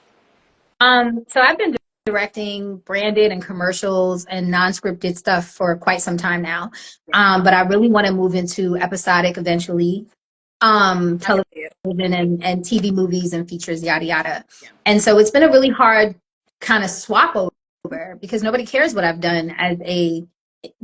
So I've been directing branded and commercials and non-scripted stuff for quite some time now. But I really want to move into episodic eventually, television and TV movies and features, yada, yada. Yeah. And so it's been a really hard kind of swap over because nobody cares what I've done as a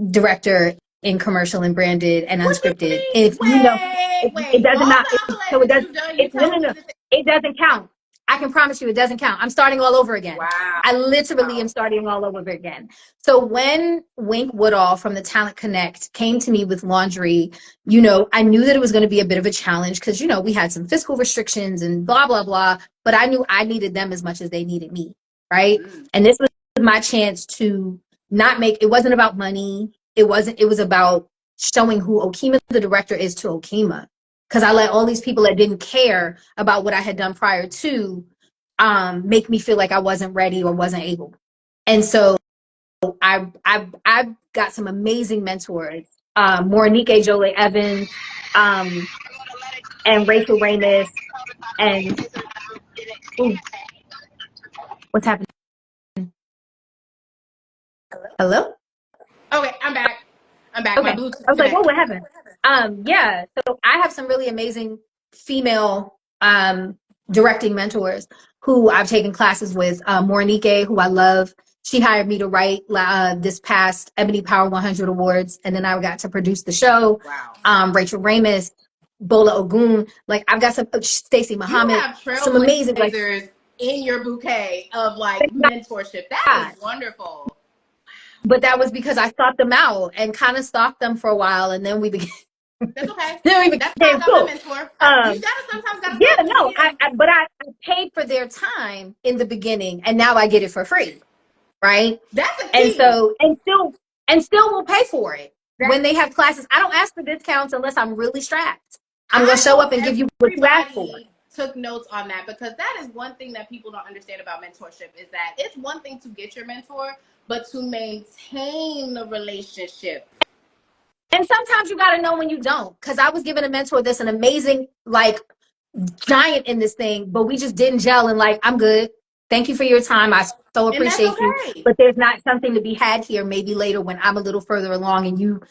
director in commercial and branded and unscripted. If you know, it doesn't matter. So it doesn't count. I can promise you it doesn't count. I'm starting all over again. Wow. I literally am starting all over again. So when Wink Woodall from the Talent Connect came to me with Laundry, you know, I knew that it was going to be a bit of a challenge because, you know, we had some fiscal restrictions and blah, blah, blah. But I knew I needed them as much as they needed me, right? And this was my chance to not make, it wasn't about money. It was about showing who Okema, the director, is to Okema. because I let all these people that didn't care about what I had done prior to make me feel like I wasn't ready or wasn't able. And so I've got some amazing mentors, Morinike Jolie Evans, and Rachel Ramis, and ooh, what's happening? Hello? Okay, I'm back. My Okay. Bluetooth I was like, oh, connected. what happened? Yeah. So I have some really amazing female directing mentors who I've taken classes with. Morinike, who I love. She hired me to write this past Ebony Power 100 Awards, and then I got to produce the show. Wow. Rachel Ramis, Bola Ogun. Like, I've got some, Stacey You Muhammad, have some amazing, like, trailblazers in your bouquet of like thank mentorship. That God. is wonderful. But that was because I sought them out and kind of stalked them for a while, and then we began. That's okay. Then we That's how I became got my cool. mentor. You gotta sometimes gotta Yeah, start with the no, beginning. but I paid for their time in the beginning, and now I get it for free, right? That's a And key. so, and still will pay for it when That they have classes. I don't ask for discounts unless I'm really strapped. I'm gonna I show up hope and give you what you asked for. everybody took notes on that, because that is one thing that people don't understand about mentorship, is that it's one thing to get your mentor, but to maintain the relationship. And sometimes you gotta know when you don't. Because I was given a mentor that's an amazing, like, giant in this thing, but we just didn't gel. And like, I'm good. Thank you for your time. I so And that's appreciate you. okay. But there's not something to be had here. Maybe later when I'm a little further along and you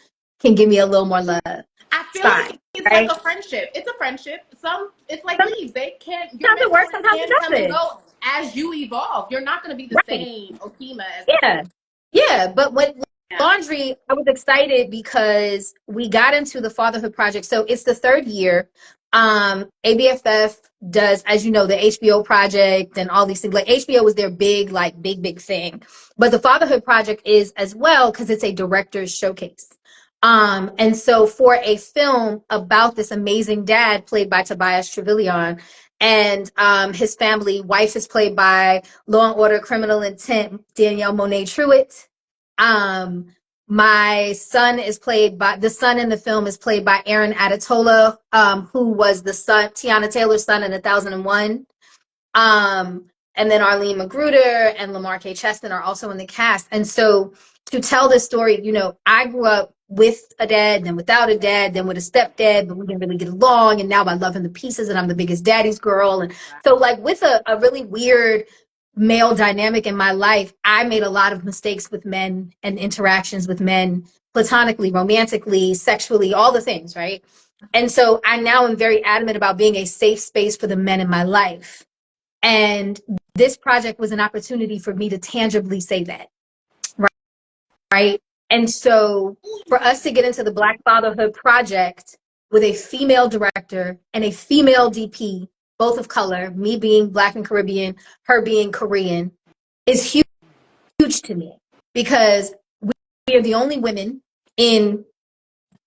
can give me a little more love. I It's feel like fine, it's like right? a friendship. It's a friendship. It's like Sometimes leaves. They can't, your it works, mentors sometimes it can come and doesn't. go as you evolve. You're not going to be the Right. same Okema as Yeah. before. Yeah. But when Yeah. laundry, I was excited because we got into the fatherhood project. So it's the third year. ABFF does, as you know, the HBO project and all these things. Like, HBO was their big, like, big thing. But the fatherhood project is as well, because it's a director's showcase. And so for a film about this amazing dad played by Tobias Trevilion, and his family, wife is played by Law and Order Criminal Intent Danielle Monet Truitt. My son is played by, the son in the film is played by Aaron Adetola, who was the son, Tiana Taylor's son in 1001. And then Arlene Magruder and Lamar K. Cheston are also in the cast. And so to tell this story, you know, I grew up with a dad, then without a dad, then with a stepdad, but we didn't really get along. And now I love him to pieces and I'm the biggest daddy's girl. And so, like, with a really weird male dynamic in my life, I made a lot of mistakes with men and interactions with men, platonically, romantically, sexually, all the things, right? And so I now am very adamant about being a safe space for the men in my life. And this project was an opportunity for me to tangibly say that, right? And so for us to get into the Black Fatherhood Project with a female director and a female DP, both of color, me being Black and Caribbean, her being Korean, is huge to me, because we are the only women in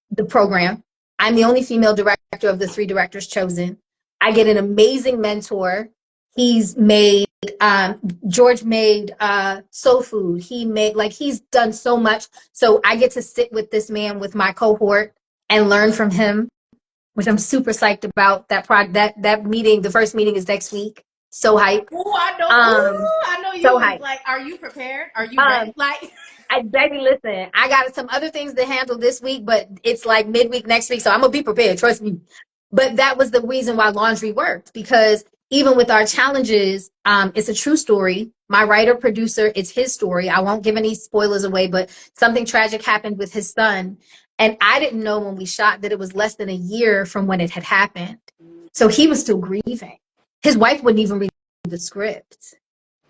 the program. I'm the only female director of the 3 directors chosen. I get an amazing mentor. He's made, George made soul food. He made, like, he's done so much. So I get to sit with this man, with my cohort, and learn from him, which I'm super psyched about. That meeting, the first meeting is next week. So hype. I know you So was hype. like, are you prepared? Are you ready? Like, Baby, listen, I got some other things to handle this week, but it's like midweek next week, so I'm gonna be prepared. Trust me. But that was the reason why laundry worked, because even with our challenges, it's a true story. My writer producer, it's his story. I won't give any spoilers away, but something tragic happened with his son, and I didn't know when we shot that it was less than a year from when it had happened. So he was still grieving. His wife wouldn't even read the script.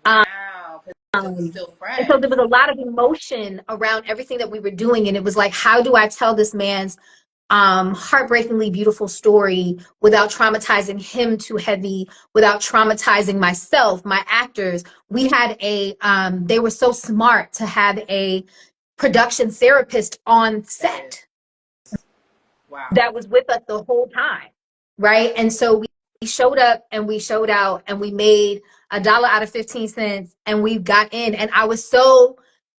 wow, because it was still fresh. And so there was a lot of emotion around everything that we were doing. And it was like, how do I tell this man's heartbreakingly beautiful story without traumatizing him too heavy, without traumatizing myself, my actors? We had they were so smart to have a production therapist on set. Wow. That was with us the whole time, right? And so we showed up and we showed out and we made $1 out of 15 cents and we got in. And I was so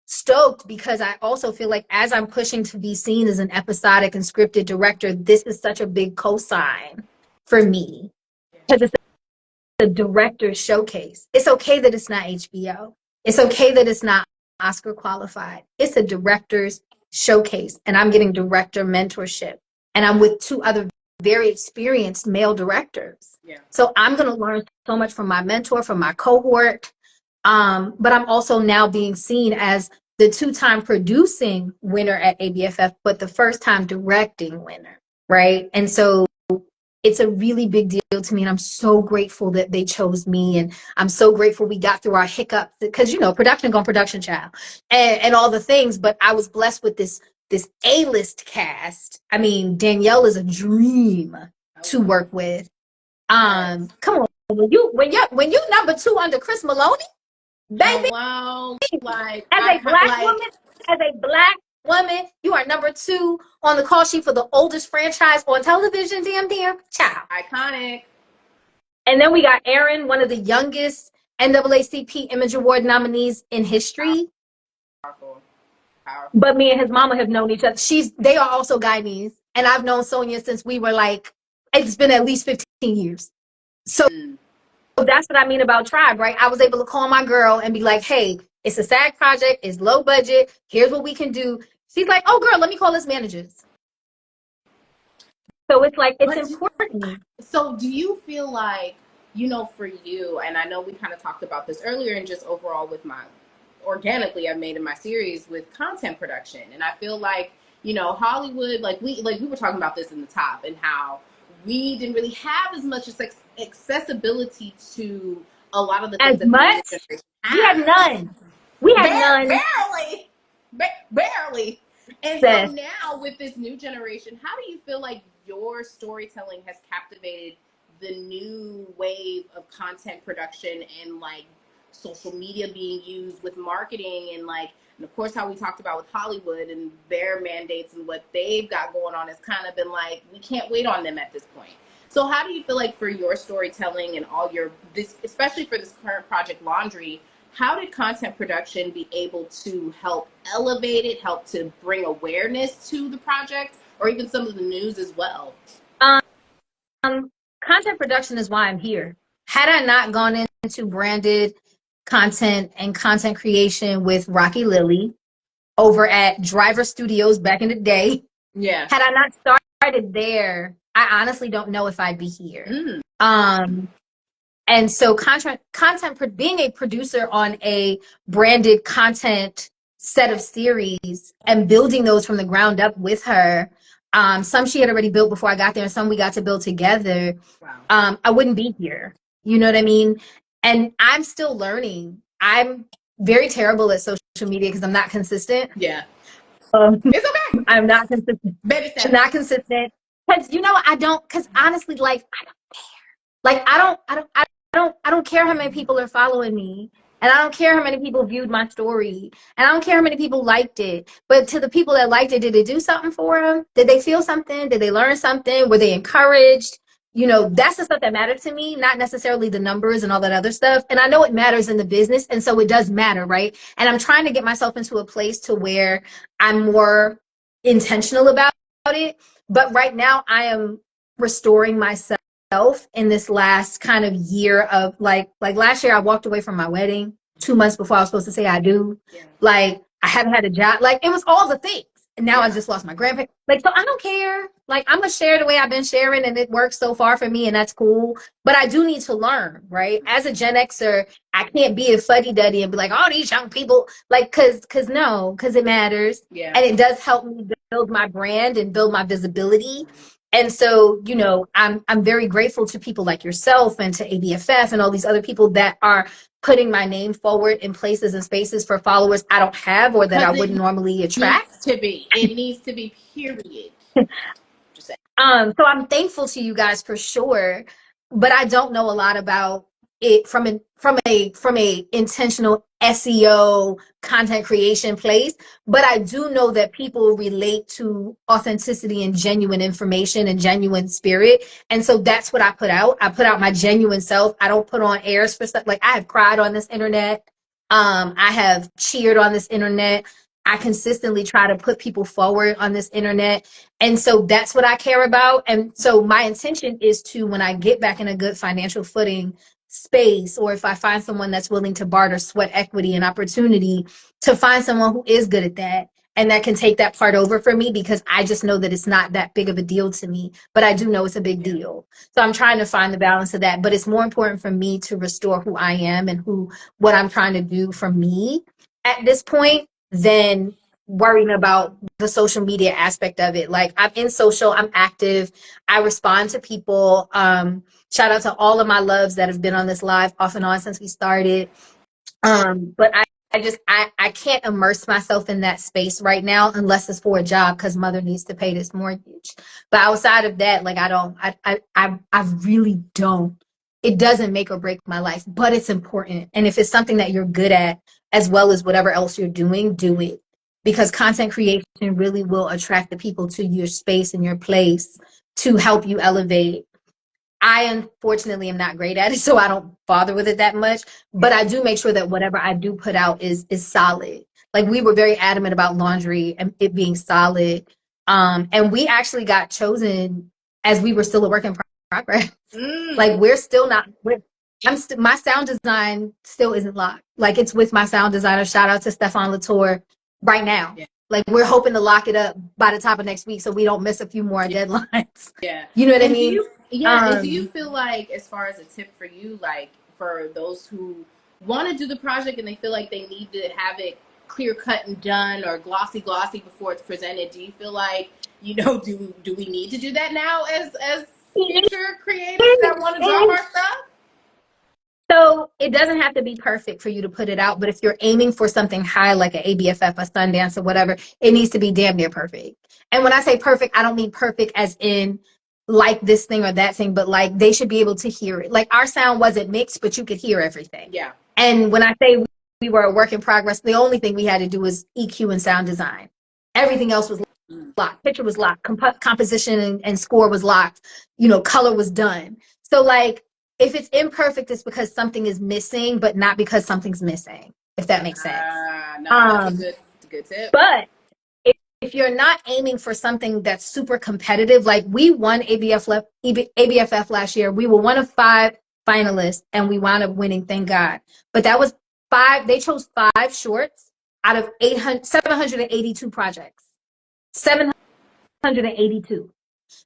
stoked because I also feel like as I'm pushing to be seen as an episodic and scripted director, this is such a big cosign for me because it's a director's showcase. It's okay that it's not HBO. It's okay that it's not Oscar qualified. It's a director's showcase, and I'm getting director mentorship, and I'm with two other very experienced male directors. Yeah. So I'm going to learn so much from my mentor, from my cohort. But I'm also now being seen as the two-time producing winner at ABFF, but the first-time directing winner, right? And so it's a really big deal to me, and I'm so grateful that they chose me, and I'm so grateful we got through our hiccups because, you know, production gone production child and all the things, but I was blessed with this A-list cast. I mean, Danielle is a dream to work with. Come on, when you number 2 under Chris Maloney, baby, wow, like as a black woman, you are number 2 on the call sheet for the oldest franchise on television. Damn, child, iconic. And then we got Aaron, one of the youngest NAACP Image Award nominees in history. Powerful. But me and his mama have known each other. They are also Guyanese, and I've known Sonia since we were like, it's been at least 15 years. So that's what I mean about Tribe, right? I was able to call my girl and be like, hey, it's a SAG project, it's low budget, here's what we can do. She's like, oh girl, let me call his managers. So it's like, it's important. So do you feel like, you know, for you, and I know we kind of talked about this earlier and just overall with my organically I've made in my series with content production, and I feel like, you know, Hollywood, like we were talking about this in the top, and how we didn't really have as much accessibility to a lot of the things as much. We had none. We had none. Barely. And so now with this new generation, how do you feel like your storytelling has captivated the new wave of content production and like social media being used with marketing, and like, and of course how we talked about with Hollywood and their mandates and what they've got going on has kind of been like, we can't wait on them at this point. So how do you feel like for your storytelling and all your, this, especially for this current project Laundry, how did content production be able to help elevate it, help to bring awareness to the project, or even some of the news as well? Content production is why I'm here. Had I not gone into branded content and content creation with Rocky Lily over at Driver Studios back in the day, yeah, had I not started there, I honestly don't know if I'd be here. And so being a producer on a branded content set of series and building those from the ground up with her, some she had already built before I got there and some we got to build together. Wow. I wouldn't be here. You know what I mean? And I'm still learning. I'm very terrible at social media because I'm not consistent. Yeah. It's okay. I'm not consistent. Baby steps. I'm not consistent. Because, you know, because honestly, like, I don't care. Like, I don't care how many people are following me. And I don't care how many people viewed my story. And I don't care how many people liked it. But to the people that liked it, did it do something for them? Did they feel something? Did they learn something? Were they encouraged? You know, that's the stuff that matters to me, not necessarily the numbers and all that other stuff. And I know it matters in the business. And so it does matter, right? And I'm trying to get myself into a place to where I'm more intentional about it. But right now I am restoring myself in this last kind of year of like last year I walked away from my wedding 2 months before I was supposed to say I do. Yeah. Like I haven't had a job. Like it was all the things. And now I just lost my grandparents. Like, so I don't care. Like I'm gonna share the way I've been sharing and it works so far for me and that's cool. But I do need to learn, right? As a Gen Xer, I can't be a fuddy-duddy and be like, oh, these young people, like, cause it matters. Yeah. And it does help me build my brand and build my visibility. And so, you know, I'm very grateful to people like yourself and to ABFF and all these other people that are putting my name forward in places and spaces for followers I don't have or that I wouldn't normally attract. It needs to be, period. So I'm thankful to you guys for sure, but I don't know a lot about it from a intentional SEO content creation place, but I do know that people relate to authenticity and genuine information and genuine spirit. And so that's what I put out. I put out my genuine self. I don't put on airs for stuff. Like I have cried on this internet. I have cheered on this internet. I consistently try to put people forward on this internet. And so that's what I care about. And so my intention is to, when I get back in a good financial footing space, or if I find someone that's willing to barter sweat equity and opportunity, to find someone who is good at that and that can take that part over for me, because I just know that it's not that big of a deal to me, but I do know it's a big deal. So I'm trying to find the balance of that. But it's more important for me to restore who I am and what I'm trying to do for me at this point than worrying about the social media aspect of it. Like, I'm in social, I'm active, I respond to people. Shout out to all of my loves that have been on this live off and on since we started. But I can't immerse myself in that space right now unless it's for a job, because mother needs to pay this mortgage. But outside of that, like, I really don't. It doesn't make or break my life, but it's important. And if it's something that you're good at, as well as whatever else you're doing, do it. Because content creation really will attract the people to your space and your place to help you elevate. I unfortunately am not great at it, so I don't bother with it that much. But I do make sure that whatever I do put out is solid. Like, we were very adamant about laundry and it being solid. And we actually got chosen as we were still a work in progress. Like, we're still not. My sound design still isn't locked. Like, it's with my sound designer. Shout out to Stefan Latour right now. Yeah. Like, we're hoping to lock it up by the top of next week so we don't miss a few more deadlines. Yeah. You know what I mean? And do you feel like, as far as a tip for you, like for those who want to do the project and they feel like they need to have it clear cut and done, or glossy before it's presented, do you feel like, do we need to do that now as future creators that want to drop our stuff? So it doesn't have to be perfect for you to put it out, but if you're aiming for something high, like an ABFF, a Sundance, or whatever, it needs to be damn near perfect. And when I say perfect, I don't mean perfect as in like this thing or that thing, but like they should be able to hear it. Like, our sound wasn't mixed, but you could hear everything. Yeah. And when I say we were a work in progress, the only thing we had to do was EQ and sound design. Everything else was locked. Picture was locked. Composition and score was locked. Color was done. So, like, if it's imperfect, it's because something is missing, but not because something's missing, if that makes sense. That's a good tip. But if you're not aiming for something that's super competitive, like, we won ABFF last year. We were one of 5 finalists, and we wound up winning, thank God. But that was 5. They chose 5 shorts out of 782 projects. 782.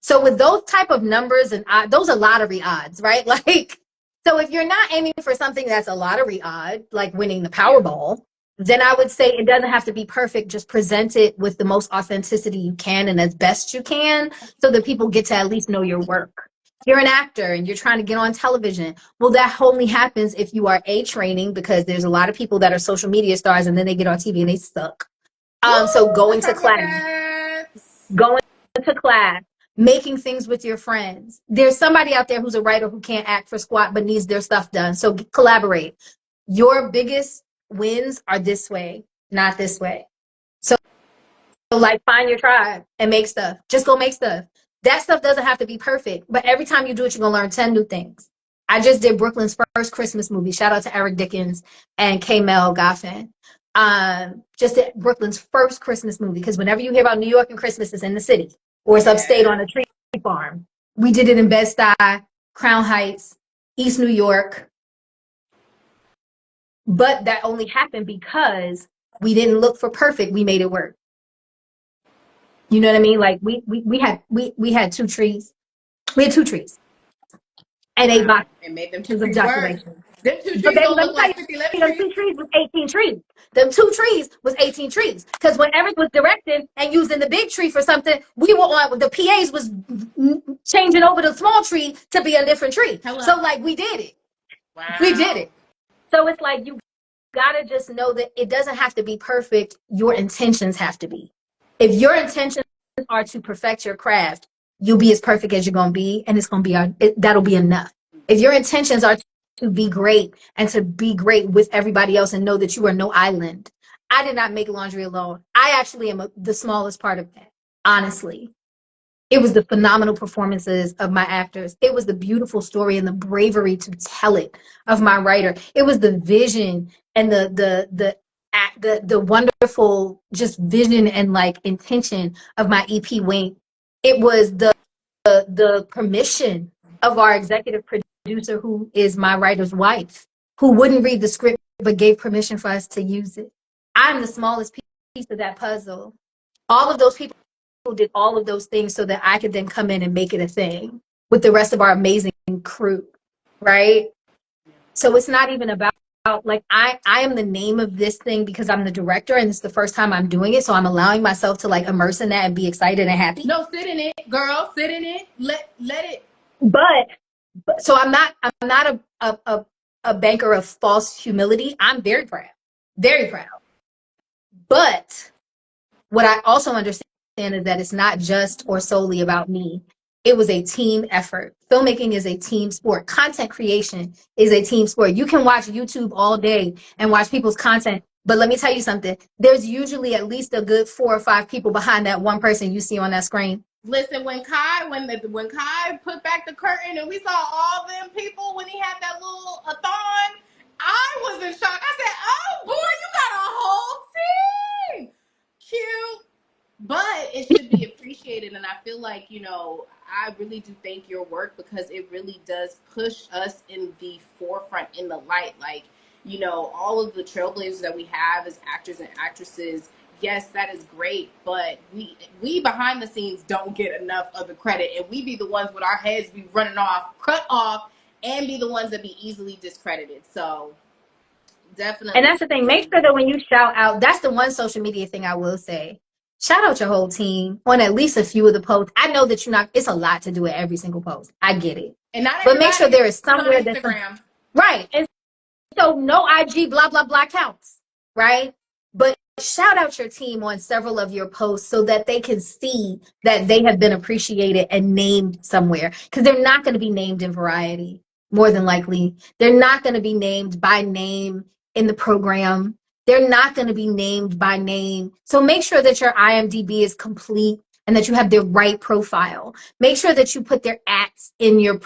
So with those type of numbers and those are lottery odds, right? Like, so if you're not aiming for something that's a lottery odd, like winning the Powerball, then I would say it doesn't have to be perfect. Just present it with the most authenticity you can and as best you can, so that people get to at least know your work. If you're an actor and you're trying to get on television, well, that only happens if you are training, because there's a lot of people that are social media stars and then they get on TV and they suck. So going to class, making things with your friends. There's somebody out there who's a writer who can't act for squat but needs their stuff done. So collaborate. Your biggest wins are this way, not this way. So like, find your tribe and make stuff. Just go make stuff. That stuff doesn't have to be perfect, but every time you do it, you're going to learn 10 new things. I just did Brooklyn's first Christmas movie. Shout out to Eric Dickens and K. Mel Goffin. Just did Brooklyn's first Christmas movie, because whenever you hear about New York and Christmas, it's in the city or it's upstate on a tree farm. We did it in Bed-Stuy, Crown Heights, East New York. But that only happened because we didn't look for perfect. We made it work. You know what I mean? Like, we had 2 trees. We had 2 trees. And 8 boxes. And made them 2 trees work. Them 2 trees don't look like 50 trees. Them 2 trees was 18 trees. Them 2 trees was 18 trees. Because when Eric was directing and using the big tree for something, we were on, the PAs was changing over the small tree to be a different tree. Hello. So, like, we did it. Wow. We did it. So it's like, you gotta just know that it doesn't have to be perfect. Your intentions have to be. If your intentions are to perfect your craft, you'll be as perfect as you're gonna be, and it's gonna be that'll be enough. If your intentions are to be great and to be great with everybody else and know that you are no island. I did not make laundry alone. I actually am the smallest part of that, honestly. It was the phenomenal performances of my actors. It was the beautiful story and the bravery to tell it of my writer. It was the vision and the wonderful just vision and like intention of my EP Wink. It was the permission of our executive producer, who is my writer's wife, who wouldn't read the script but gave permission for us to use it. I'm the smallest piece of that puzzle. All of those people did all of those things so that I could then come in and make it a thing with the rest of our amazing crew, right? So it's not even about like I am the name of this thing because I'm the director and it's the first time I'm doing it, so I'm allowing myself to like immerse in that and be excited and happy. No, sit in it, girl. Sit in it. Let it. But so I'm not a banker of false humility. I'm very proud, very proud. But what I also understand is that it's not just or solely about me. It was a team effort. Filmmaking is a team sport. Content creation is a team sport. You can watch YouTube all day and watch people's content, but let me tell you something. There's usually at least a good 4 or 5 people behind that one person you see on that screen. Listen, when Kai put back the curtain and we saw all them people when he had that little a-thon, I was in shock. I said, "Oh boy, you got a whole team." Cute. But it should be appreciated, and I feel like, I really do thank your work because it really does push us in the forefront, in the light. Like, all of the trailblazers that we have as actors and actresses, yes, that is great, but we behind the scenes don't get enough of the credit, and we be the ones with our heads be running off, cut off, and be the ones that be easily discredited. So definitely. And that's the thing. Make sure that when you shout out, that's the one social media thing I will say. Shout out your whole team on at least a few of the posts. I know that it's a lot to do at every single post. I get it. And not but make sure there is somewhere that's Instagram. Right. And so no IG blah blah blah counts, right? But shout out your team on several of your posts so that they can see that they have been appreciated and named somewhere, because they're not going to be named in Variety, more than likely. They're not going to be named by name in the program. They're not going to be named by name. So make sure that your IMDb is complete and that you have the right profile. Make sure that you put their ats in your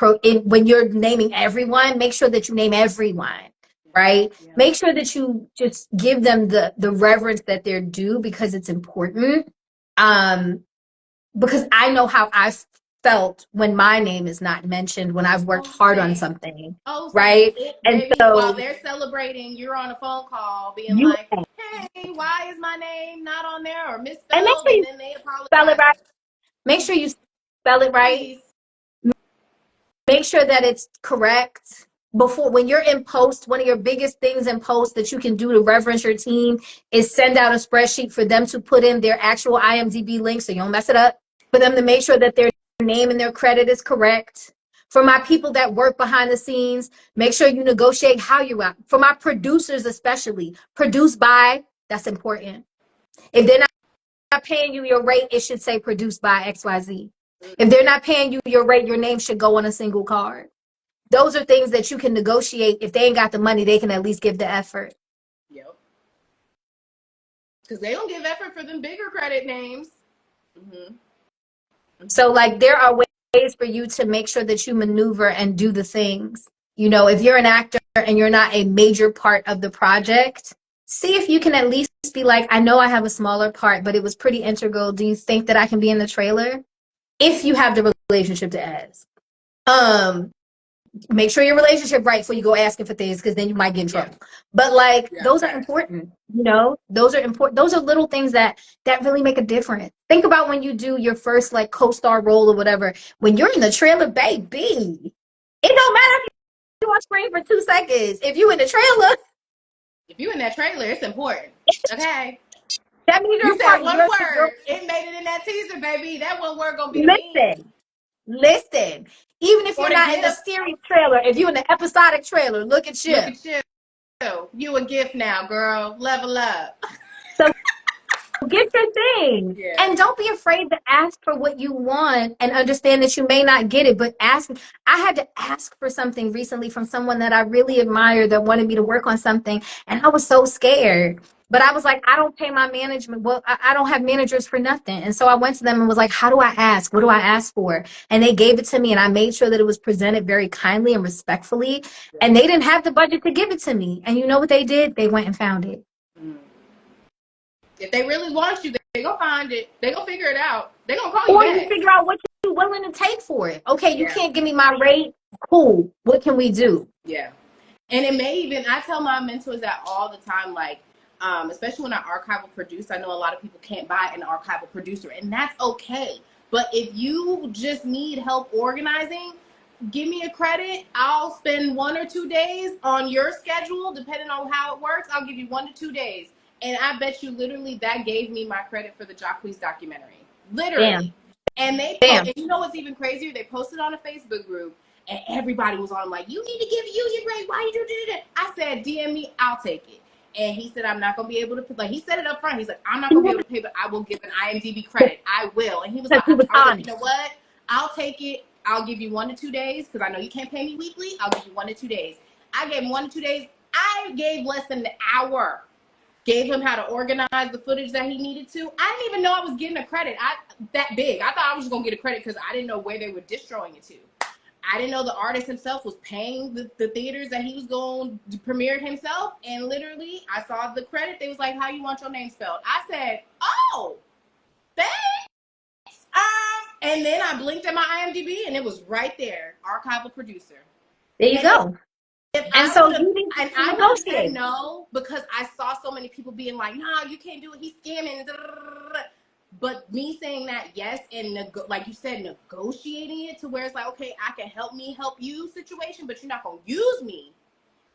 when you're naming everyone. Make sure that you name everyone, right? Yeah. Make sure that you just give them the reverence that they're due, because it's important. Because I know how I felt when my name is not mentioned when I've worked hard on something, right? And so while they're celebrating, you're on a phone call being like, "Hey, why is my name not on there or misspelled?" And then they apologize. Spell it right. Make sure you spell it right. Please. Make sure that it's correct. When you're in post, one of your biggest things in post that you can do to reverence your team is send out a spreadsheet for them to put in their actual IMDb link so you don't mess it up. For them to make sure that their name and their credit is correct. For my people that work behind the scenes, make sure you negotiate how you out. For my producers especially, produced by, that's important. If they're not paying you your rate, it should say produced by XYZ. If they're not paying you your rate, your name should go on a single card. Those are things that you can negotiate. If they ain't got the money, they can at least give the effort. Yep. Because they don't give effort for them bigger credit names. Mm-hmm. So like there are ways for you to make sure that you maneuver and do the things. If you're an actor and you're not a major part of the project, see if you can at least be like, I know I have a smaller part, but it was pretty integral. Do you think that I can be in the trailer? If you have the relationship to ask. Make sure your relationship right before you go asking for things, because then you might get in trouble. But those are important. Those are important. Those are little things that really make a difference. Think about when you do your first co-star role or whatever. When you're in the trailer, baby, it don't matter if you're on screen for 2 seconds. If you in the trailer, it's important. Okay. That means you said one word. It made it in that teaser, baby. That one word gonna be Listen. Even if you're not in the series trailer, if you're in the episodic trailer, look at you. You a gift now, girl. Level up. So get your thing. Yeah. And don't be afraid to ask for what you want, and understand that you may not get it, but ask. I had to ask for something recently from someone that I really admired that wanted me to work on something, and I was so scared But I was like, I don't pay my management. Well, I don't have managers for nothing. And so I went to them and was like, how do I ask? What do I ask for? And they gave it to me, and I made sure that it was presented very kindly and respectfully. And they didn't have the budget to give it to me. And you know what they did? They went and found it. If they really want you, they gonna find it. They gonna figure it out. They gonna call Or you you back. figure out what you're willing to take for it. Okay, you Yeah. can't give me my rate. Cool. What can we do? Yeah. And it may even, I tell my mentors that all the time, like, especially when I archival produce, I know a lot of people can't buy an archival producer, and that's okay. But if you just need help organizing, give me a credit. I'll spend 1 or 2 days on your schedule, depending on how it works. I'll give you 1 to 2 days. And I bet you literally that gave me my credit for the Jacquees documentary. Literally. Damn. And and you know what's even crazier? They posted on a Facebook group, and everybody was on like, you need to give Union rate. Why you do that? I said, DM me, I'll take it. And he said, I'm not going to be able to, like, he said it up front. He's like, I'm not going to be able to pay, but I will give an IMDb credit. I will. And he was like, I was like, you know what? I'll take it. I'll give you 1 to 2 days because I know you can't pay me weekly. I'll give you 1 to 2 days. I gave him 1 to 2 days. I gave less than an hour. Gave him how to organize the footage that he needed to. I didn't even know I was getting a credit that big. I thought I was just going to get a credit because I didn't know where they were distroing it to. I didn't know the artist himself was paying the theaters that he was going to premiere himself. And literally, I saw the credit. They was like, how you want your name spelled? I said, oh, thanks. And then I blinked at my IMDb, and it was right there, archival producer. There you go. And so I would have said no because I saw so many people being like, "Nah, you can't do it. He's scamming." But me saying that yes, and like you said, negotiating it to where it's like, okay, I can help you situation, but you're not gonna use me.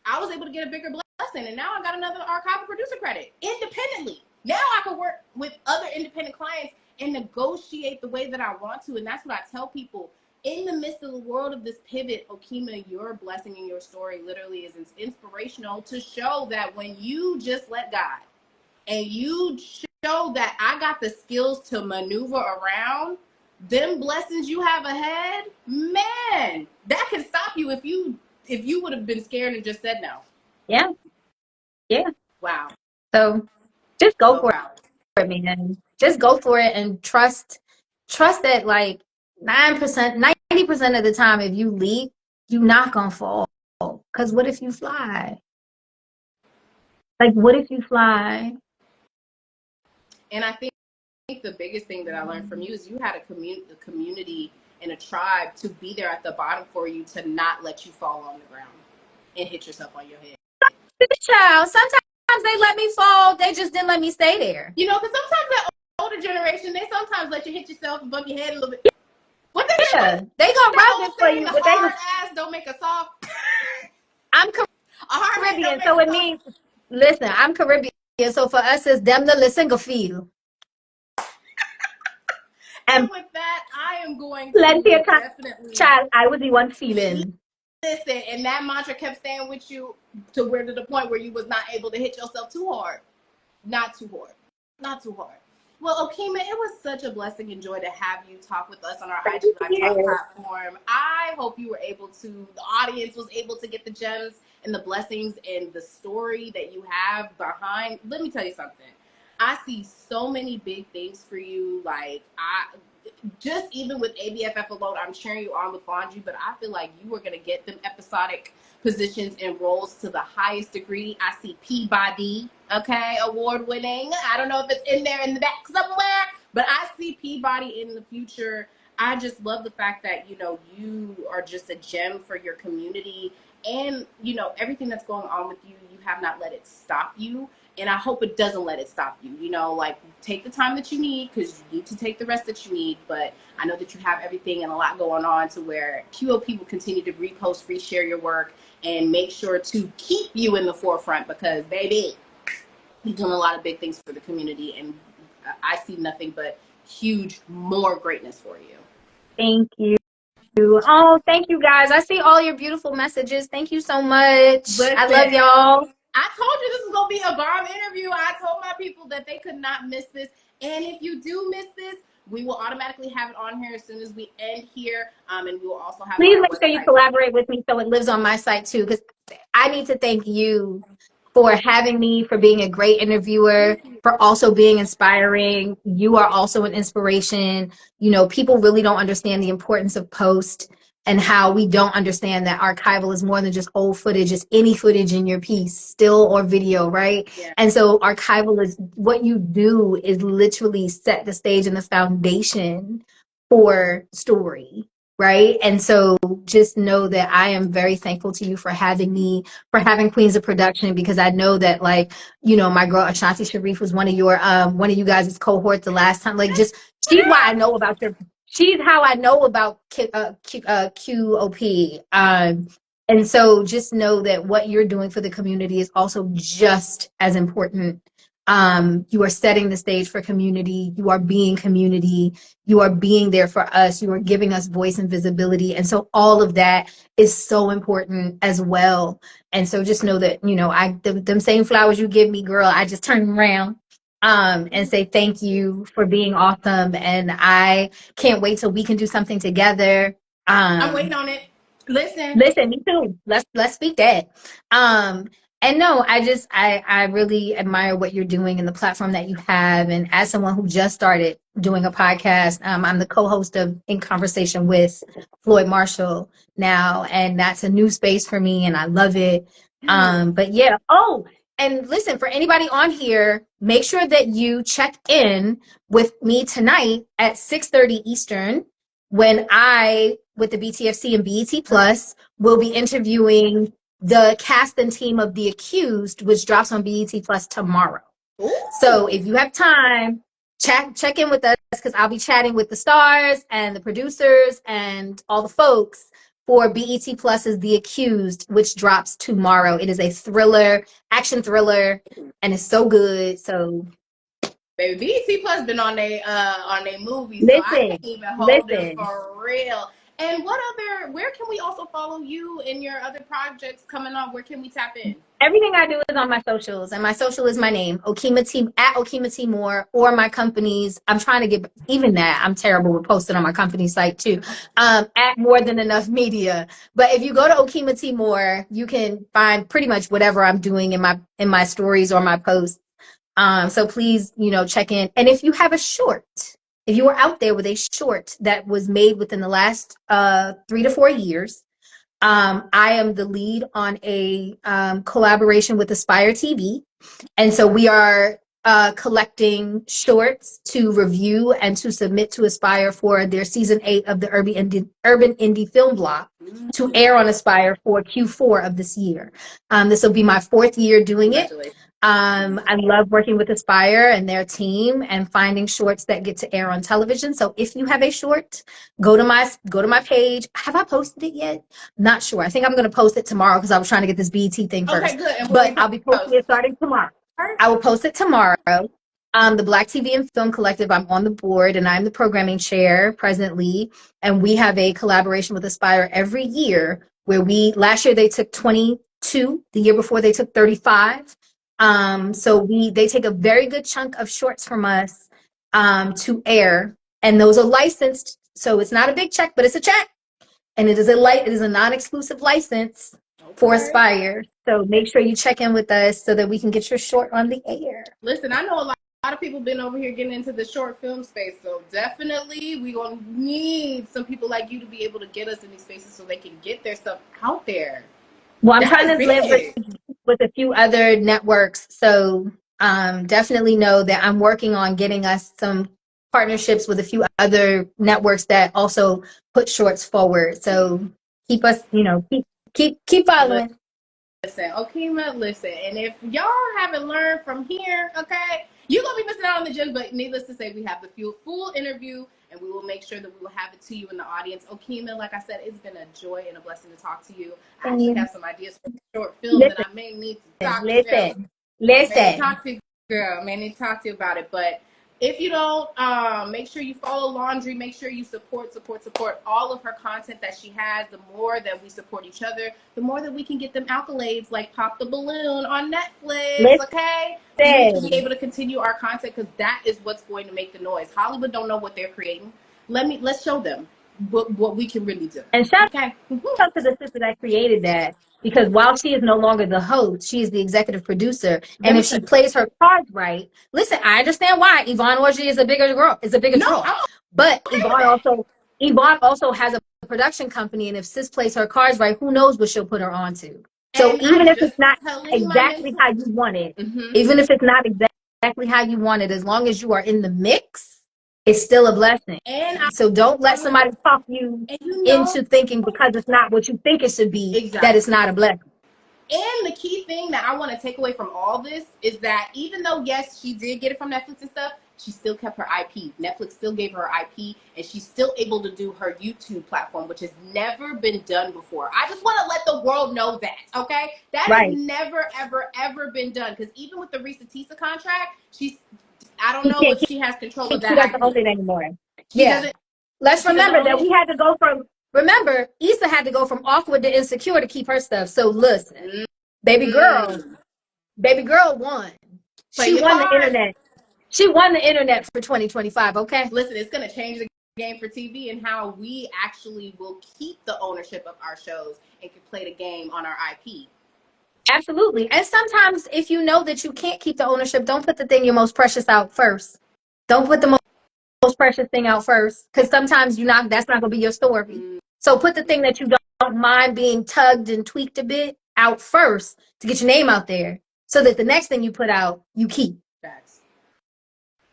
I was able to get a bigger blessing, and now I got another archival producer credit independently. Now I can work with other independent clients and negotiate the way that I want to, and that's what I tell people. In the midst of the world of this pivot, Okema, your blessing and your story literally is inspirational to show that when you just let God and you show that I got the skills to maneuver around them blessings you have ahead, man, that can stop you if you would have been scared and just said no. Yeah. Yeah. Wow. So just go for it, man. Just go for it and trust that like 9%, 90% of the time, if you leap, you're not gonna fall. Because what if you fly? Like, what if you fly? And I think the biggest thing that I learned from you is you had a community and a tribe to be there at the bottom for you to not let you fall on the ground and hit yourself on your head. Child, sometimes they let me fall. They just didn't let me stay there. You know, because sometimes that older generation, they sometimes let you hit yourself and bump your head a little bit. What they say? They gonna rub it for you. But hard ass don't make a soft. I'm Caribbean, so it means, listen, I'm Caribbean, so for us, it's them to listen go feel. And with that, I am going to definitely. Child, I was the one feeling. Listen, and that mantra kept staying with you to the point where you was not able to hit yourself too hard. Not too hard. Not too hard. Well, Okema, it was such a blessing and joy to have you talk with us on our IG Live Talk platform. I hope you were able to, the audience was able to get the gems and the blessings and the story that you have behind. Let me tell you something. I see so many big things for you. Like, just even with ABFF alone, I'm cheering you on with Laundry, but I feel like you are going to get them episodic positions and roles to the highest degree. I see Peabody, okay, award winning. I don't know if it's in there in the back somewhere, but I see Peabody in the future. I just love the fact that, you know, you are just a gem for your community, and, you know, everything that's going on with you, you have not let it stop you. And I hope it doesn't let it stop you. You know, like, take the time that you need because you need to take the rest that you need. But I know that you have everything and a lot going on to where QOP will continue to repost, reshare your work, and make sure to keep you in the forefront because, baby, you're doing a lot of big things for the community. And I see nothing but huge, more greatness for you. Thank you. Oh, thank you, guys. I see all your beautiful messages. Thank you so much. Listen, I love y'all. I told you this was going to be a bomb interview. I told my people that they could not miss this. And if you do miss this, we will automatically have it on here as soon as we end here. And we will also have Please make sure you collaborate with me so it lives on my site too, because I need to thank you for having me, for being a great interviewer, for also being inspiring. You are also an inspiration. You know, people really don't understand the importance of post and how we don't understand that archival is more than just old footage. It's any footage in your piece, still or video, right? Yeah. And so archival is what you do is literally set the stage and the foundation for story, right? And so just know that I am very thankful to you for having me, for having Queens of Production, because I know that, like, you know, my girl Ashanti Sharif was one of you guys' cohort the last time. Like, just she's why I know about your. She's how I know about QOP. And so just know that what you're doing for the community is also just as important. You are setting the stage for community. You are being community. You are being there for us. You are giving us voice and visibility. And so all of that is so important as well. And so just know that, you know, them same flowers you give me, girl, I just turn them around and say thank you for being awesome. And I can't wait till we can do something together. I'm waiting on it. Listen, me too. Let's speak that. And no, I really admire what you're doing and the platform that you have. And as someone who just started doing a podcast, I'm the co-host of In Conversation with Floyd Marshall now, and that's a new space for me, and I love it. But yeah. Oh, and listen, for anybody on here, make sure that you check in with me tonight at 6:30 Eastern when I, with the BTFC and BET Plus, will be interviewing the cast and team of The Accused, which drops on BET Plus tomorrow. Ooh. So if you have time, check in with us, because I'll be chatting with the stars and the producers and all the folks for BET Plus's The Accused, which drops tomorrow. It is a thriller, action thriller, and it's so good. So baby, BET Plus been on they movies, listen, so I can't even hold it for real. And where can we also follow you and your other projects coming on? Where can we tap in? Everything I do is on my socials, and my social is my name, Okema T, at Okema T Moore, or my company's. I'm trying to get even that. I'm terrible with posting on my company site too, at More Than Enough Media. But if you go to Okema T Moore, you can find pretty much whatever I'm doing in my stories or my posts. So please, you know, check in. And if you have a short, if you are out there with a short that was made within the last 3 to 4 years, I am the lead on a collaboration with Aspire TV. And so we are collecting shorts to review and to submit to Aspire for their season 8 of the Urban Indie Film Block to air on Aspire for Q4 of this year. This will be my 4th year doing it. I love working with Aspire and their team and finding shorts that get to air on television. So if you have a short, go to my page. Have I posted it yet? Not sure. I think I'm going to post it tomorrow because I was trying to get this BET thing first. Okay, good. And but I'll be posting it starting tomorrow. I will post it tomorrow. The Black TV and Film Collective, I'm on the board and I'm the programming chair presently. And we have a collaboration with Aspire every year where last year they took 22, the year before they took 35. So they take a very good chunk of shorts from us to air, and those are licensed. So it's not a big check, but it's a check, and it is a non-exclusive license for Aspire. So make sure you check in with us so that we can get your short on the air. Listen, I know a lot of people been over here getting into the short film space, so definitely we gonna need some people like you to be able to get us in these spaces so they can get their stuff out there. Well, I'm trying to live with a few other networks, so definitely know that I'm working on getting us some partnerships with a few other networks that also put shorts forward. So keep us, you know, keep following. Listen, Okema, listen, and if y'all haven't learned from here, okay, you're gonna be missing out on the gems. But needless to say, we have the full interview, and we will make sure that we will have it to you in the audience. Okema, like I said, it's been a joy and a blessing to talk to you. I actually have some ideas for a short film that I may need to talk to you. Listen, talk to you, girl. May need to talk to you about it, but. If you don't, make sure you follow Laundry. Make sure you support all of her content that she has. The more that we support each other, the more that we can get them accolades like Pop the Balloon on Netflix, okay? So we can be able to continue our content because that is what's going to make the noise. Hollywood don't know what they're creating. Let's show them what we can really do. And shout out to the sister that created that. because while she is no longer the host, she is the executive producer. Let And me if tell she plays her cards right, listen, I understand why Yvonne Orji is a bigger girl, you. No, draw. I'm But okay with that. Yvonne also has a production company, and if Sis plays her cards right, who knows what she'll put her onto. So And I even was if just it's not telling my exactly mentor. how you want it, Mm-hmm. even if it's not exactly how you want it, as long as you are in the mix, it's still a blessing. And So don't I let was, somebody talk you and you know, into thinking because it's not what you think it should be, that it's exactly. not a blessing. And the key thing that I want to take away from all this is that even though, yes, she did get it from Netflix and stuff, she still kept her IP. Netflix still gave her IP, and she's still able to do her YouTube platform, which has never been done before. I just want to let the world know that, okay? That has Right. never, ever, ever been done. Because even with the Reesa Teesa contract, I don't She know can't if she has control of she that doesn't own IP. it anymore. She Yeah. doesn't. Let's She doesn't remember own that it. we had to go from Issa had to go from awkward to insecure to keep her stuff. So listen, baby girl, Mm. baby girl won. Play She your won the cards. internet. She won the internet for 2025, okay? Listen, it's going to change the game for TV and how we actually will keep the ownership of our shows and can play the game on our IP. Absolutely. And sometimes if you know that you can't keep the ownership, don't put the thing you're most precious out first. Don't put the most precious thing out first, because sometimes that's not going to be your story. So put the thing that you don't mind being tugged and tweaked a bit out first to get your name out there, so that the next thing you put out, you keep. Facts.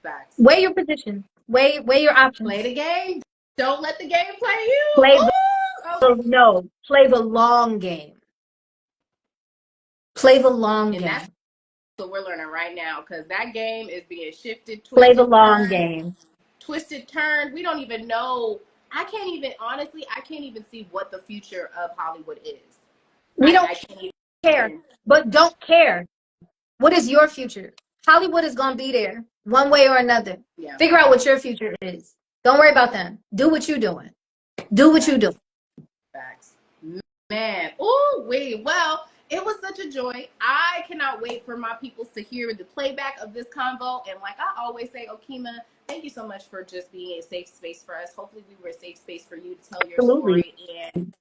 Facts. Weigh your position. Weigh your options. Play the game. Don't let the game play you. Play Ooh, okay. play the long game. Play the long And that's game. what we're learning right now, because that game is being shifted, Play the twisted, long turned, game. We don't even know. I can't even see what the future of Hollywood is. We don't I can't care, even. but don't care. What is your future? Hollywood is going to be there one way or another. Yeah. Figure out what your future is. Don't worry about them. Do what you're doing. Do what you do. Facts. Man. Oh, wait. Well, it was such a joy. I cannot wait for my peoples to hear the playback of this convo. And like I always say, Okema, thank you so much for just being a safe space for us. Hopefully we were a safe space for you to tell your Absolutely. story. And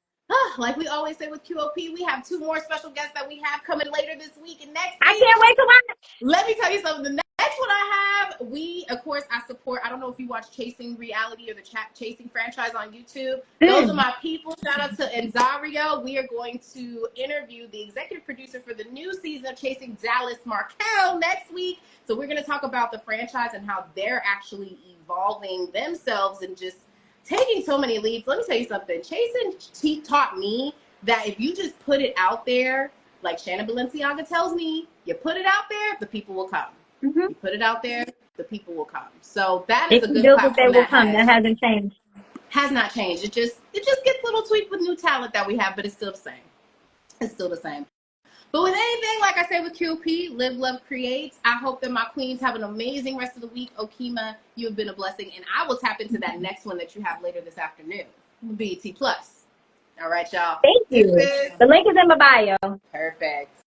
like we always say with QOP, we have 2 more special guests that we have coming later this week and next I week. can't wait to watch. Let me tell you something. The next one I have, of course, I support. I don't know if you watch Chasing Reality or the Chasing franchise on YouTube. Those are my people. Shout out to Enzario. We are going to interview the executive producer for the new season of Chasing, Dallas Markel, next week. So we're going to talk about the franchise and how they're actually evolving themselves and just taking so many leaps. Let me tell you something. Chasing taught me that if you just put it out there, like Shannon Balenciaga tells me, you put it out there, the people will come. Mm-hmm. You put it out there, the people will come. So that They is a can good build it, they platform will that come. That hasn't changed. has not changed. It just gets little tweaked with new talent that we have, but it's still the same. It's still the same. But with anything, like I said with QP, live, love, creates. I hope that my queens have an amazing rest of the week. Okema, you have been a blessing, and I will tap into that next one that you have later this afternoon. BET Plus. All right, y'all. Thank you. The link is in my bio. Perfect.